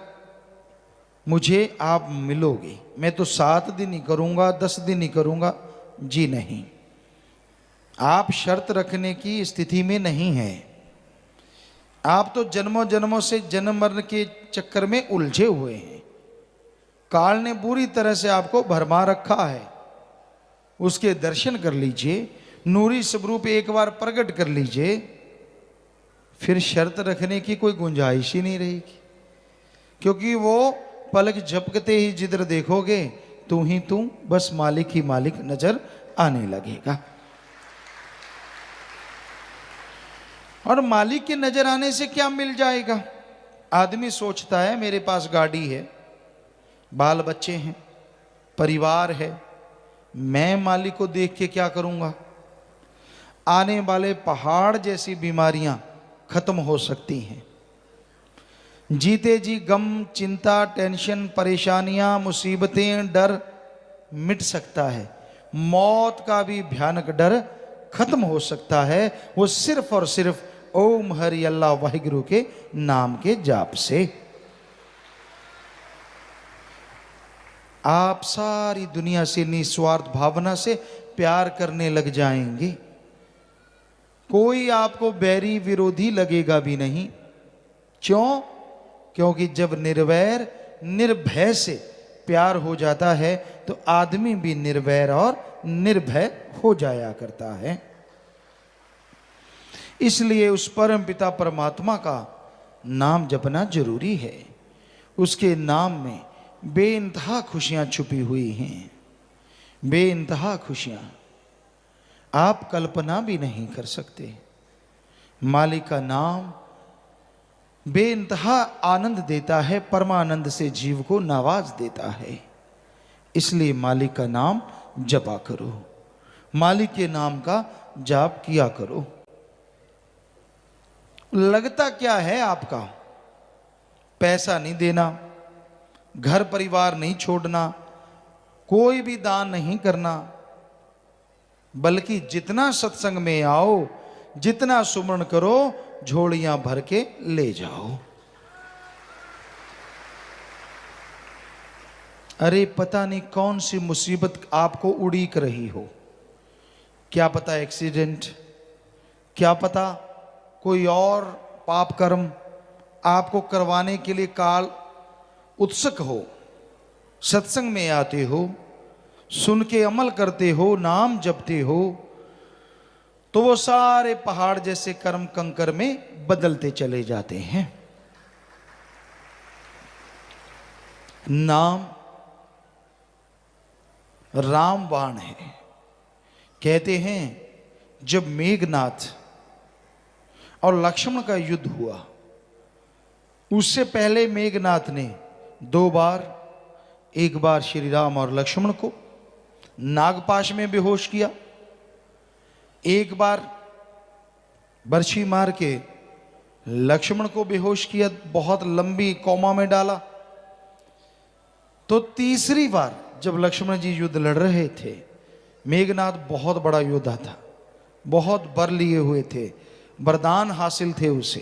मुझे आप मिलोगे, मैं तो 7 दिन ही करूँगा, 10 दिन ही करूँगा। जी नहीं, आप शर्त रखने की स्थिति में नहीं हैं। आप तो जन्मों जन्मों से जन्म मरण के चक्कर में उलझे हुए हैं। काल ने पूरी तरह से आपको भरमा रखा है। उसके दर्शन कर लीजिए, नूरी स्वरूप एक बार प्रकट कर लीजिए, फिर शर्त रखने की कोई गुंजाइश ही नहीं रहेगी, क्योंकि वो पलक झपकते ही जिधर देखोगे तू ही तू, बस मालिक ही मालिक नजर आने लगेगा। और मालिक के नजर आने से क्या मिल जाएगा? आदमी सोचता है मेरे पास गाड़ी है, बाल बच्चे हैं, परिवार है, मैं मालिक को देख के क्या करूंगा? आने वाले पहाड़ जैसी बीमारियां खत्म हो सकती हैं। जीते जी गम, चिंता, टेंशन, परेशानियां, मुसीबतें, डर मिट सकता है। मौत का भी भयानक डर खत्म हो सकता है, वो सिर्फ और सिर्फ ओम हरि अल्लाह वाहिगुरु के नाम के जाप से। आप सारी दुनिया से निस्वार्थ भावना से प्यार करने लग जाएंगे। कोई आपको बैरी विरोधी लगेगा भी नहीं। क्यों? क्योंकि जब निर्वैर निर्भय से प्यार हो जाता है तो आदमी भी निर्वैर और निर्भय हो जाया करता है। इसलिए उस परम पिता परमात्मा का नाम जपना जरूरी है। उसके नाम में बेइंतहा खुशियां छुपी हुई हैं, बेइंतहा खुशियां आप कल्पना भी नहीं कर सकते। मालिक का नाम बेइंतहा आनंद देता है, परमानंद से जीव को नवाज देता है। इसलिए मालिक का नाम जपा करो, मालिक के नाम का जाप किया करो। लगता क्या है आपका? पैसा नहीं देना, घर परिवार नहीं छोड़ना, कोई भी दान नहीं करना, बल्कि जितना सत्संग में आओ, जितना सुमरण करो, झोलियां भर के ले जाओ। अरे पता नहीं कौन सी मुसीबत आपको उड़ीक रही हो, क्या पता एक्सीडेंट, क्या पता कोई और पाप कर्म आपको करवाने के लिए काल उत्सुक हो। सत्संग में आते हो, सुन के अमल करते हो, नाम जपते हो, तो वो सारे पहाड़ जैसे कर्म कंकर में बदलते चले जाते हैं। नाम रामबाण है। कहते हैं जब मेघनाथ और लक्ष्मण का युद्ध हुआ, उससे पहले मेघनाथ ने 2 बार, एक बार श्री राम और लक्ष्मण को नागपाश में बेहोश किया, एक बार बर्छी मार के लक्ष्मण को बेहोश किया, बहुत लंबी कोमा में डाला। तो तीसरी बार जब लक्ष्मण जी युद्ध लड़ रहे थे, मेघनाथ बहुत बड़ा योद्धा था, बहुत वर लिए हुए थे, वरदान हासिल थे उसे,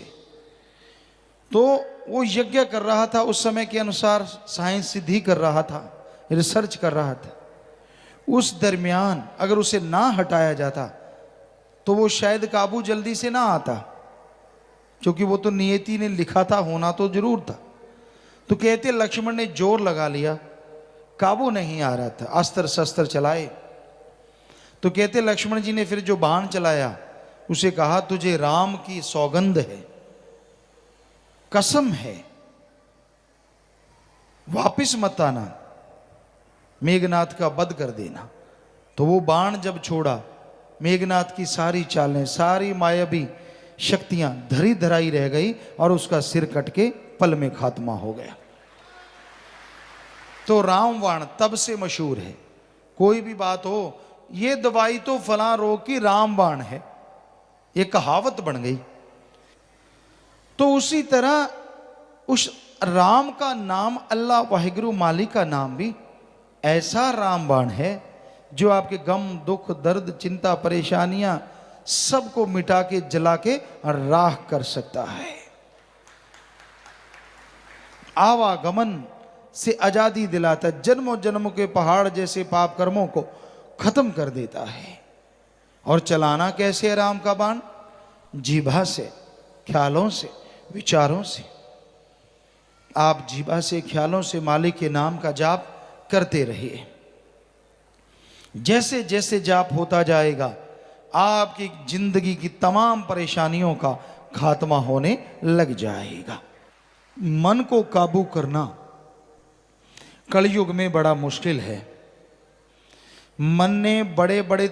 तो वो यज्ञ कर रहा था, उस समय के अनुसार साइंस सिद्धि कर रहा था, रिसर्च कर रहा था। उस दरमियान अगर उसे ना हटाया जाता तो वो शायद काबू जल्दी से ना आता, क्योंकि वो तो नियति ने लिखा था, होना तो जरूर था। तो कहते लक्ष्मण ने जोर लगा लिया, काबू नहीं आ रहा था, अस्त्र शस्त्र चलाए। तो कहते लक्ष्मण जी ने फिर जो बाण चलाया, उसे कहा तुझे राम की सौगंध है, कसम है, वापिस मत आना, मेघनाथ का वध कर देना। तो वो बाण जब छोड़ा, मेघनाथ की सारी चालें, सारी मायावी शक्तियां धरी धराई रह गई और उसका सिर कट के पल में खात्मा हो गया। तो रामबाण तब से मशहूर है। कोई भी बात हो, ये दवाई तो फला रोग की रामबाण है, ये कहावत बन गई। तो उसी तरह उस राम का नाम, अल्लाह वाहिगुरु मालिक का नाम भी ऐसा रामबाण है जो आपके गम, दुख, दर्द, चिंता, परेशानियां सबको मिटा के, जला के राख कर सकता है। आवागमन से आजादी दिलाता, जन्मों जन्मों के पहाड़ जैसे पाप कर्मों को खत्म कर देता है। और चलाना कैसे है राम का बाण? जीभा से, ख्यालों से, विचारों से। आप जीभा से, ख्यालों से मालिक के नाम का जाप करते रहिए। जैसे जैसे जाप होता जाएगा, आपकी जिंदगी की तमाम परेशानियों का खात्मा होने लग जाएगा। मन को काबू करना कलयुग में बड़ा मुश्किल है। मन ने बड़े बड़े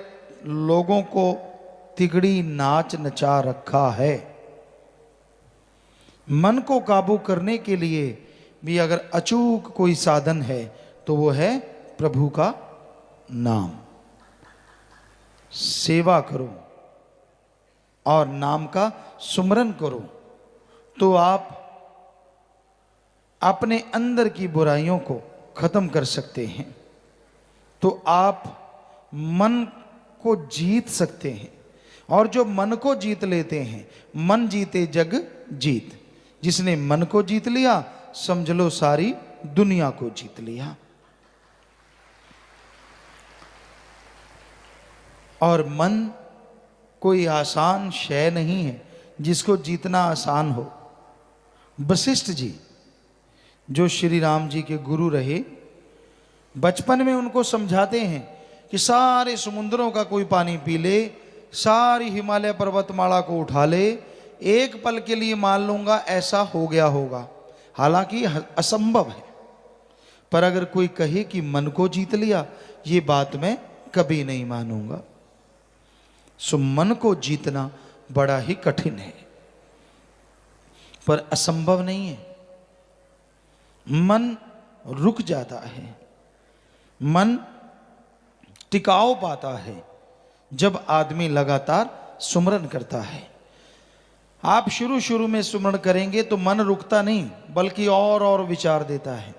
लोगों को तिगड़ी नाच नचा रखा है। मन को काबू करने के लिए भी अगर अचूक कोई साधन है तो वो है प्रभु का नाम। सेवा करो और नाम का सुमरन करो तो आप अपने अंदर की बुराइयों को खत्म कर सकते हैं, तो आप मन को जीत सकते हैं। और जो मन को जीत लेते हैं, मन जीते जग जीत, जिसने मन को जीत लिया समझ लो सारी दुनिया को जीत लिया। और मन कोई आसान शय नहीं है जिसको जीतना आसान हो। वशिष्ठ जी जो श्री राम जी के गुरु रहे, बचपन में उनको समझाते हैं कि सारे समुद्रों का कोई पानी पी ले, सारी हिमालय पर्वतमाला को उठा ले, एक पल के लिए मान लूंगा ऐसा हो गया होगा, हालांकि असंभव है। पर अगर कोई कहे कि मन को जीत लिया, ये बात मैं कभी नहीं मानूंगा। सो मन को जीतना बड़ा ही कठिन है, पर असंभव नहीं है। मन रुक जाता है, मन टिकाव पाता है जब आदमी लगातार सुमरन करता है। आप शुरू शुरू में सुमरन करेंगे तो मन रुकता नहीं, बल्कि और विचार देता है।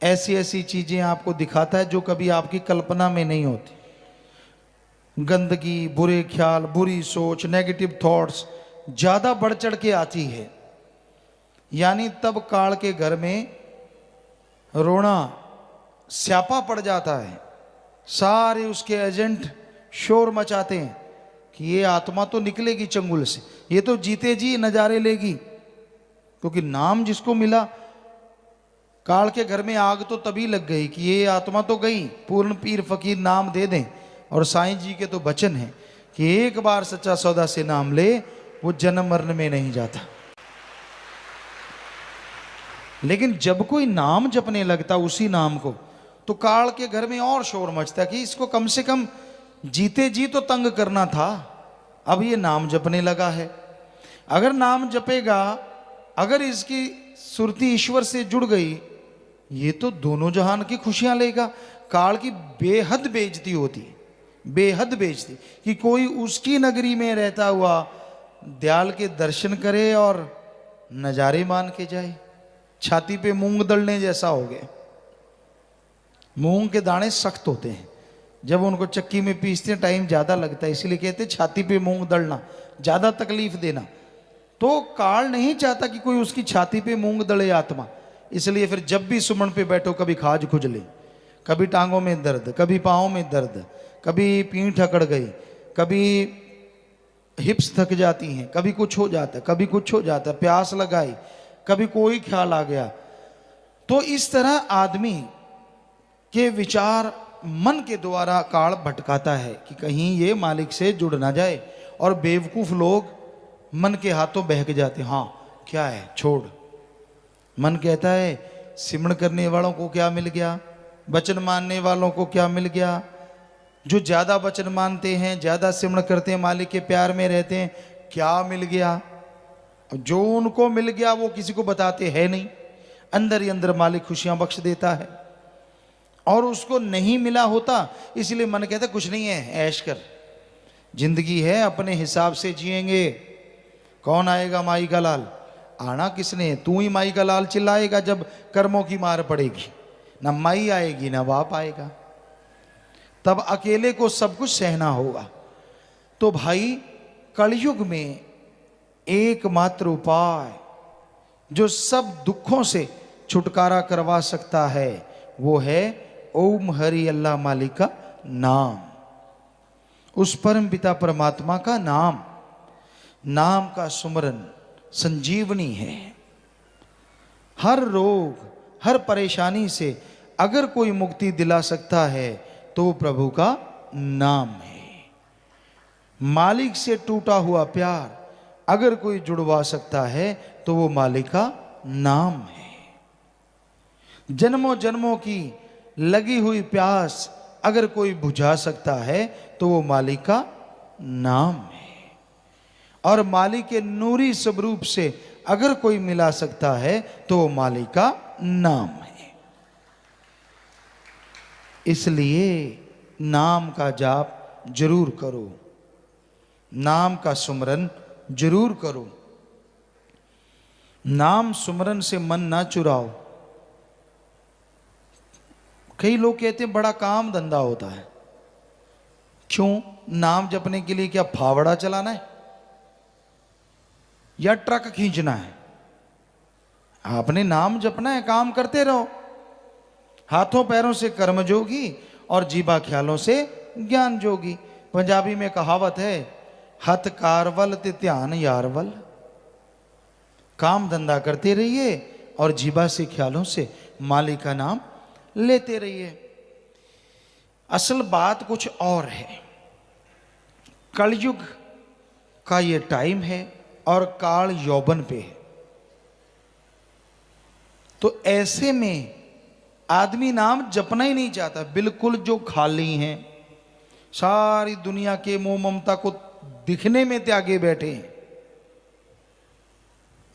ऐसी ऐसी चीजें आपको दिखाता है जो कभी आपकी कल्पना में नहीं होती। गंदगी, बुरे ख्याल, बुरी सोच, नेगेटिव थॉट्स ज्यादा बढ़ चढ़ के आती है। यानी तब काल के घर में रोना स्यापा पड़ जाता है। सारे उसके एजेंट शोर मचाते हैं कि ये आत्मा तो निकलेगी चंगुल से, ये तो जीते जी नजारे लेगी। क्योंकि नाम जिसको मिला, काल के घर में आग तो तभी लग गई कि ये आत्मा तो गई, पूर्ण पीर फकीर नाम दे दें। और साईं जी के तो वचन है कि एक बार सच्चा सौदा से नाम ले, वो जन्म मरण में नहीं जाता। लेकिन जब कोई नाम जपने लगता उसी नाम को, तो काल के घर में और शोर मचता कि इसको कम से कम जीते जी तो तंग करना था, अब ये नाम जपने लगा है। अगर नाम जपेगा, अगर इसकी सुरती ईश्वर से जुड़ गई, ये तो दोनों जहान की खुशियां लेगा। काल की बेहद बेइज्जती होती है, बेहद बेइज्जती, कि कोई उसकी नगरी में रहता हुआ दयाल के दर्शन करे और नजारे मान के जाए। छाती पे मूंग दलने जैसा हो गया। मूंग के दाने सख्त होते हैं, जब उनको चक्की में पीसते हैं टाइम ज्यादा लगता है, इसलिए कहते हैं छाती पे मूंग दलना, ज्यादा तकलीफ देना। तो काल नहीं चाहता कि कोई उसकी छाती पे मूंग दले आत्मा, इसलिए फिर जब भी सुमन पे बैठो कभी खाज खुजले, कभी टांगों में दर्द, कभी पाँव में दर्द, कभी पीठ अकड़ गई, कभी हिप्स थक जाती हैं, कभी कुछ हो जाता, कभी कुछ हो जाता, प्यास लगाई, कभी कोई ख्याल आ गया। तो इस तरह आदमी के विचार मन के द्वारा काल भटकाता है कि कहीं ये मालिक से जुड़ ना जाए। और बेवकूफ लोग मन के हाथों बहक जाते, हाँ क्या है छोड़। मन कहता है सिमरण करने वालों को क्या मिल गया, वचन मानने वालों को क्या मिल गया। जो ज्यादा वचन मानते हैं, ज्यादा सिमरण करते हैं, मालिक के प्यार में रहते हैं, क्या मिल गया। जो उनको मिल गया वो किसी को बताते हैं नहीं, अंदर ही अंदर मालिक खुशियां बख्श देता है। और उसको नहीं मिला होता, इसलिए मन कहता कुछ नहीं है, ऐश कर, जिंदगी है अपने हिसाब से जिएंगे। कौन आएगा माई का लाल, आना किसने, तू ही माई का लाल चिल्लाएगा जब कर्मों की मार पड़ेगी। ना माई आएगी ना बाप आएगा, तब अकेले को सब कुछ सहना होगा। तो भाई कलयुग में एकमात्र उपाय जो सब दुखों से छुटकारा करवा सकता है वो है ओम हरि अल्लाह मालिक का नाम, उस परम पिता परमात्मा का नाम। नाम का सुमरन संजीवनी है। हर रोग, हर परेशानी से अगर कोई मुक्ति दिला सकता है तो वो प्रभु का नाम है। मालिक से टूटा हुआ प्यार अगर कोई जुड़वा सकता है तो वो मालिक का नाम है। जन्मों जन्मों की लगी हुई प्यास अगर कोई बुझा सकता है तो वो मालिक का नाम है। और मालिक के नूरी स्वरूप से अगर कोई मिला सकता है तो वो मालिक का नाम है। इसलिए नाम का जाप जरूर करो, नाम का सुमरन जरूर करो। नाम सुमरन से मन ना चुराओ। कई लोग कहते हैं बड़ा काम धंधा होता है। क्यों? नाम जपने के लिए क्या फावड़ा चलाना है या ट्रक खींचना है? आपने नाम जपना है, काम करते रहो। हाथों पैरों से कर्म जोगी और जीवा ख्यालों से ज्ञान जोगी। पंजाबी में कहावत है, हथ कारवल ते ध्यान यारवल। काम धंधा करते रहिए और जीवा से ख्यालों से मालिक का नाम लेते रहिए। असल बात कुछ और है। कलयुग का ये टाइम है और काल यौवन पे है। तो ऐसे में आदमी नाम जपना ही नहीं चाहता। बिल्कुल जो खाली हैं, सारी दुनिया के मोह ममता को दिखने में त्यागे बैठे हैं,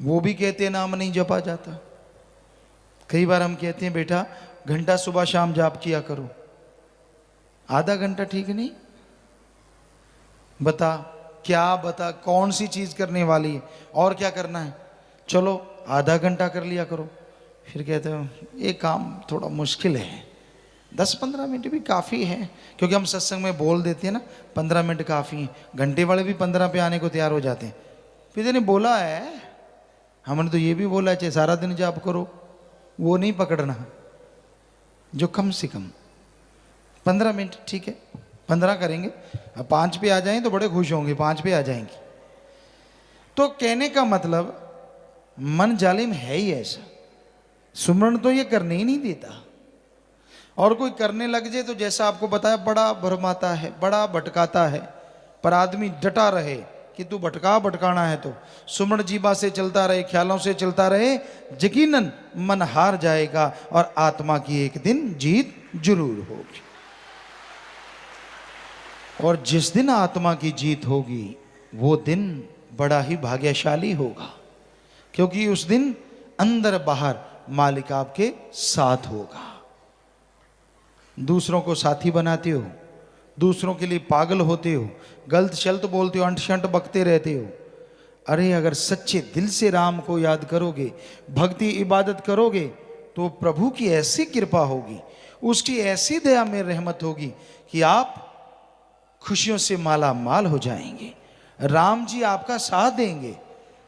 वो भी कहते हैं नाम नहीं जपा जाता। कई बार हम कहते हैं बेटा घंटा सुबह शाम जाप किया करो। आधा घंटा ठीक नहीं? बता क्या, बता कौन सी चीज करने वाली है और क्या करना है? चलो आधा घंटा कर लिया करो। फिर कहते हो ये काम थोड़ा मुश्किल है, 10-15 मिनट भी काफ़ी है। क्योंकि हम सत्संग में बोल देते हैं ना 15 मिनट काफ़ी है। घंटे वाले भी 15 पे आने को तैयार हो जाते हैं। फिर ने बोला है, हमने तो ये भी बोला है चाहे सारा दिन जाप करो, वो नहीं पकड़ना। जो कम से कम 15 मिनट ठीक है, 15 करेंगे। अब 5 पे आ जाएं तो बड़े खुश होंगे, 5 पे आ जाएंगे। तो कहने का मतलब मन जालिम है ही ऐसा, सुमरण तो ये करने ही नहीं देता। और कोई करने लग जाए तो जैसा आपको बताया बड़ा भरमाता है, बड़ा भटकाता है। पर आदमी डटा रहे कि तू भटकाना है तो सुमरण जीवा से चलता रहे, ख्यालों से चलता रहे, यकीनन मन हार जाएगा और आत्मा की एक दिन जीत जरूर होगी। और जिस दिन आत्मा की जीत होगी वो दिन बड़ा ही भाग्यशाली होगा, क्योंकि उस दिन अंदर बाहर मालिक आपके साथ होगा। दूसरों को साथी बनाते हो, दूसरों के लिए पागल होते हो, गलत शल्त बोलते हो, अंट शंट बकते रहते हो। अरे अगर सच्चे दिल से राम को याद करोगे, भक्ति इबादत करोगे, तो प्रभु की ऐसी कृपा होगी, उसकी ऐसी दया में रहमत होगी कि आप खुशियों से माला माल हो जाएंगे। राम जी आपका साथ देंगे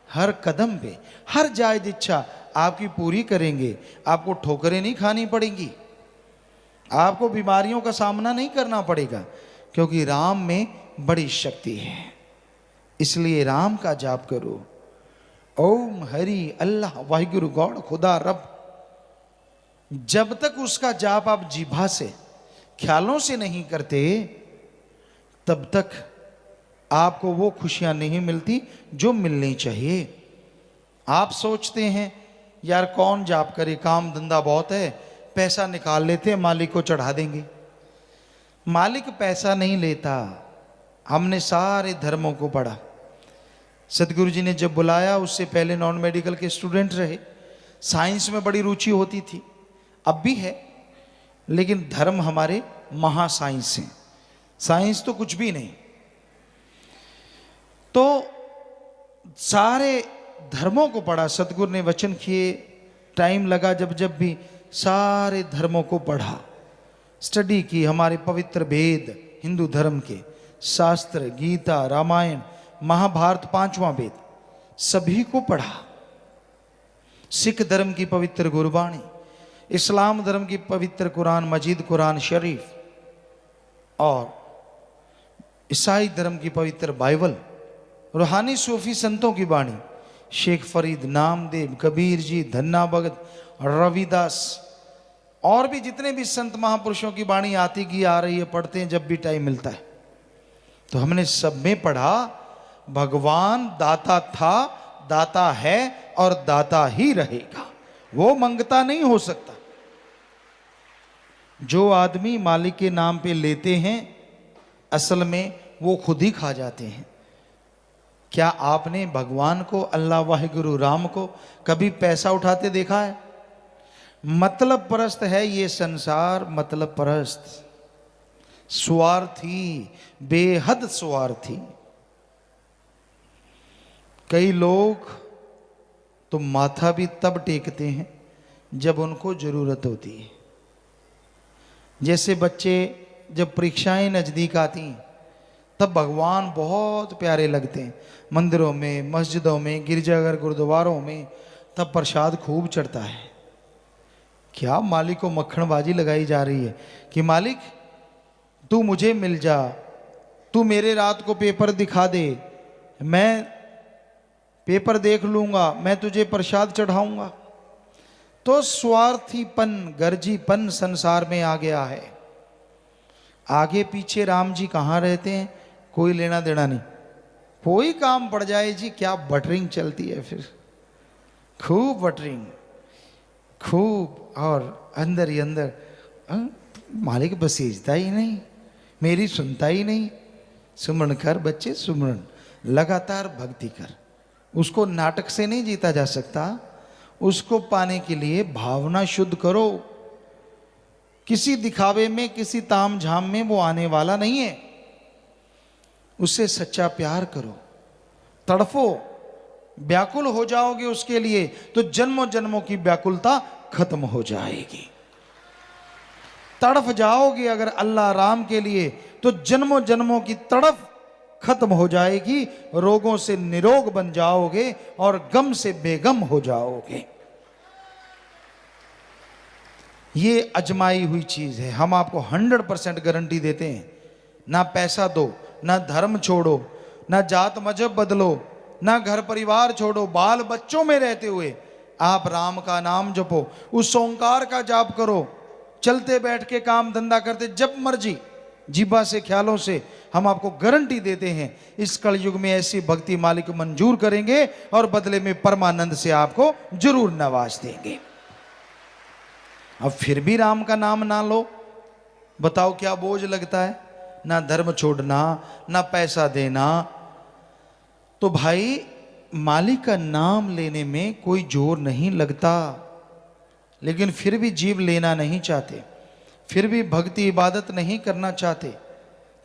हर कदम पे, हर जायज इच्छा आपकी पूरी करेंगे। आपको ठोकरें नहीं खानी पड़ेंगी, आपको बीमारियों का सामना नहीं करना पड़ेगा, क्योंकि राम में बड़ी शक्ति है। इसलिए राम का जाप करो। ओम हरि अल्लाह वाहिगुरु गॉड खुदा रब। जब तक उसका जाप आप जीभा से ख्यालों से नहीं करते, तब तक आपको वो खुशियां नहीं मिलती जो मिलनी चाहिए। आप सोचते हैं यार कौन जाप करे, काम धंधा बहुत है, पैसा निकाल लेते हैं मालिक को चढ़ा देंगे। मालिक पैसा नहीं लेता। हमने सारे धर्मों को पढ़ा। सतगुरु जी ने जब बुलाया, उससे पहले नॉन मेडिकल के स्टूडेंट रहे, साइंस में बड़ी रुचि होती थी, अब भी है, लेकिन धर्म हमारे महा साइंस हैं। साइंस तो कुछ भी नहीं। तो सारे धर्मों को पढ़ा, सतगुरु ने वचन किए, टाइम लगा जब भी सारे धर्मों को पढ़ा, स्टडी की। हमारे पवित्र वेद हिंदू धर्म के शास्त्र, गीता, रामायण, महाभारत, 5वां वेद, सभी को पढ़ा। सिख धर्म की पवित्र गुरबाणी, इस्लाम धर्म की पवित्र कुरान मजीद, कुरान शरीफ, और ईसाई धर्म की पवित्र बाइबल, रूहानी सूफी संतों की बाणी, शेख फरीद, नामदेव, कबीर जी, धन्ना भगत, रविदास, और भी जितने भी संत महापुरुषों की बाणी आती की आ रही है, पढ़ते हैं जब भी टाइम मिलता है। तो हमने सब में पढ़ा, भगवान दाता था, दाता है और दाता ही रहेगा, वो मंगता नहीं हो सकता। जो आदमी मालिक के नाम पे लेते हैं, असल में वो खुद ही खा जाते हैं। क्या आपने भगवान को, अल्लाह वाहिगुरु राम को कभी पैसा उठाते देखा है? मतलब परस्त है ये संसार, मतलब परस्त, स्वार्थी, बेहद स्वार्थी। कई लोग तो माथा भी तब टेकते हैं जब उनको जरूरत होती है। जैसे बच्चे जब परीक्षाएं नजदीक आती हैं तब भगवान बहुत प्यारे लगते हैं। मंदिरों में, मस्जिदों में, गिरजाघर, गुरुद्वारों में तब प्रसाद खूब चढ़ता है। क्या मालिक को मक्खनबाजी लगाई जा रही है कि मालिक तू मुझे मिल जा, तू मेरे रात को पेपर दिखा दे, मैं पेपर देख लूंगा, मैं तुझे प्रसाद चढ़ाऊंगा। तो स्वार्थीपन, गर्जीपन संसार में आ गया है। आगे पीछे राम जी कहाँ रहते हैं, कोई लेना देना नहीं। कोई काम पड़ जाए जी, क्या बटरिंग चलती है फिर, खूब बटरिंग, खूब, और अंदर ही अंदर मालिक बसीजता ही नहीं, मेरी सुनता ही नहीं। सुमरण कर बच्चे, सुमरण, लगातार भक्ति कर। उसको नाटक से नहीं जीता जा सकता, उसको पाने के लिए भावना शुद्ध करो। किसी दिखावे में, किसी ताम झाम में वो आने वाला नहीं है। उससे सच्चा प्यार करो, तड़फो, व्याकुल हो जाओगे उसके लिए तो जन्मों जन्मों की व्याकुलता खत्म हो जाएगी। तड़फ जाओगे अगर अल्लाह राम के लिए तो जन्मों जन्मों की तड़फ खत्म हो जाएगी। रोगों से निरोग बन जाओगे और गम से बेगम हो जाओगे। ये अजमाई हुई चीज है। हम आपको 100% गारंटी देते हैं। ना पैसा दो, ना धर्म छोड़ो, ना जात मजहब बदलो, ना घर परिवार छोड़ो, बाल बच्चों में रहते हुए आप राम का नाम जपो, उस ओंकार का जाप करो, चलते बैठ के काम धंधा करते, जब मर्जी जीबा से, ख्यालों से। हम आपको गारंटी देते हैं इस कलयुग में ऐसी भक्ति मालिक मंजूर करेंगे और बदले में परमानंद से आपको जरूर नवाज देंगे। अब फिर भी राम का नाम ना लो, बताओ क्या बोझ लगता है। ना धर्म छोड़ना, ना पैसा देना। तो भाई मालिक का नाम लेने में कोई जोर नहीं लगता, लेकिन फिर भी जीव लेना नहीं चाहते, फिर भी भक्ति इबादत नहीं करना चाहते,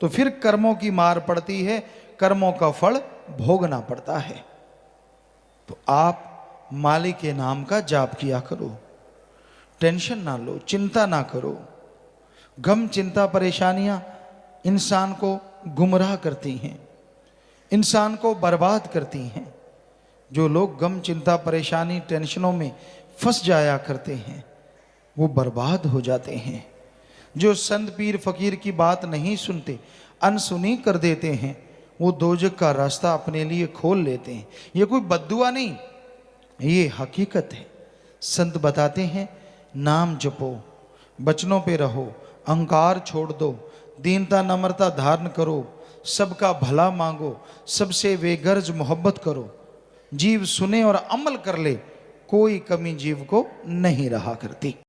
तो फिर कर्मों की मार पड़ती है, कर्मों का फल भोगना पड़ता है। तो आप मालिक के नाम का जाप किया करो, टेंशन ना लो, चिंता ना करो। गम, चिंता, परेशानियां इंसान को गुमराह करती हैं, इंसान को बर्बाद करती हैं। जो लोग गम, चिंता, परेशानी, टेंशनों में फंस जाया करते हैं वो बर्बाद हो जाते हैं। जो संत पीर फकीर की बात नहीं सुनते, अनसुनी कर देते हैं, वो दोजख का रास्ता अपने लिए खोल लेते हैं। ये कोई बद्दुआ नहीं, ये हकीकत है। संत बताते हैं नाम जपो, बचनों पे रहो, अहंकार छोड़ दो, दीनता नम्रता धारण करो, सबका भला मांगो, सबसे बेगर्ज मोहब्बत करो। जीव सुने और अमल कर ले, कोई कमी जीव को नहीं रहा करती।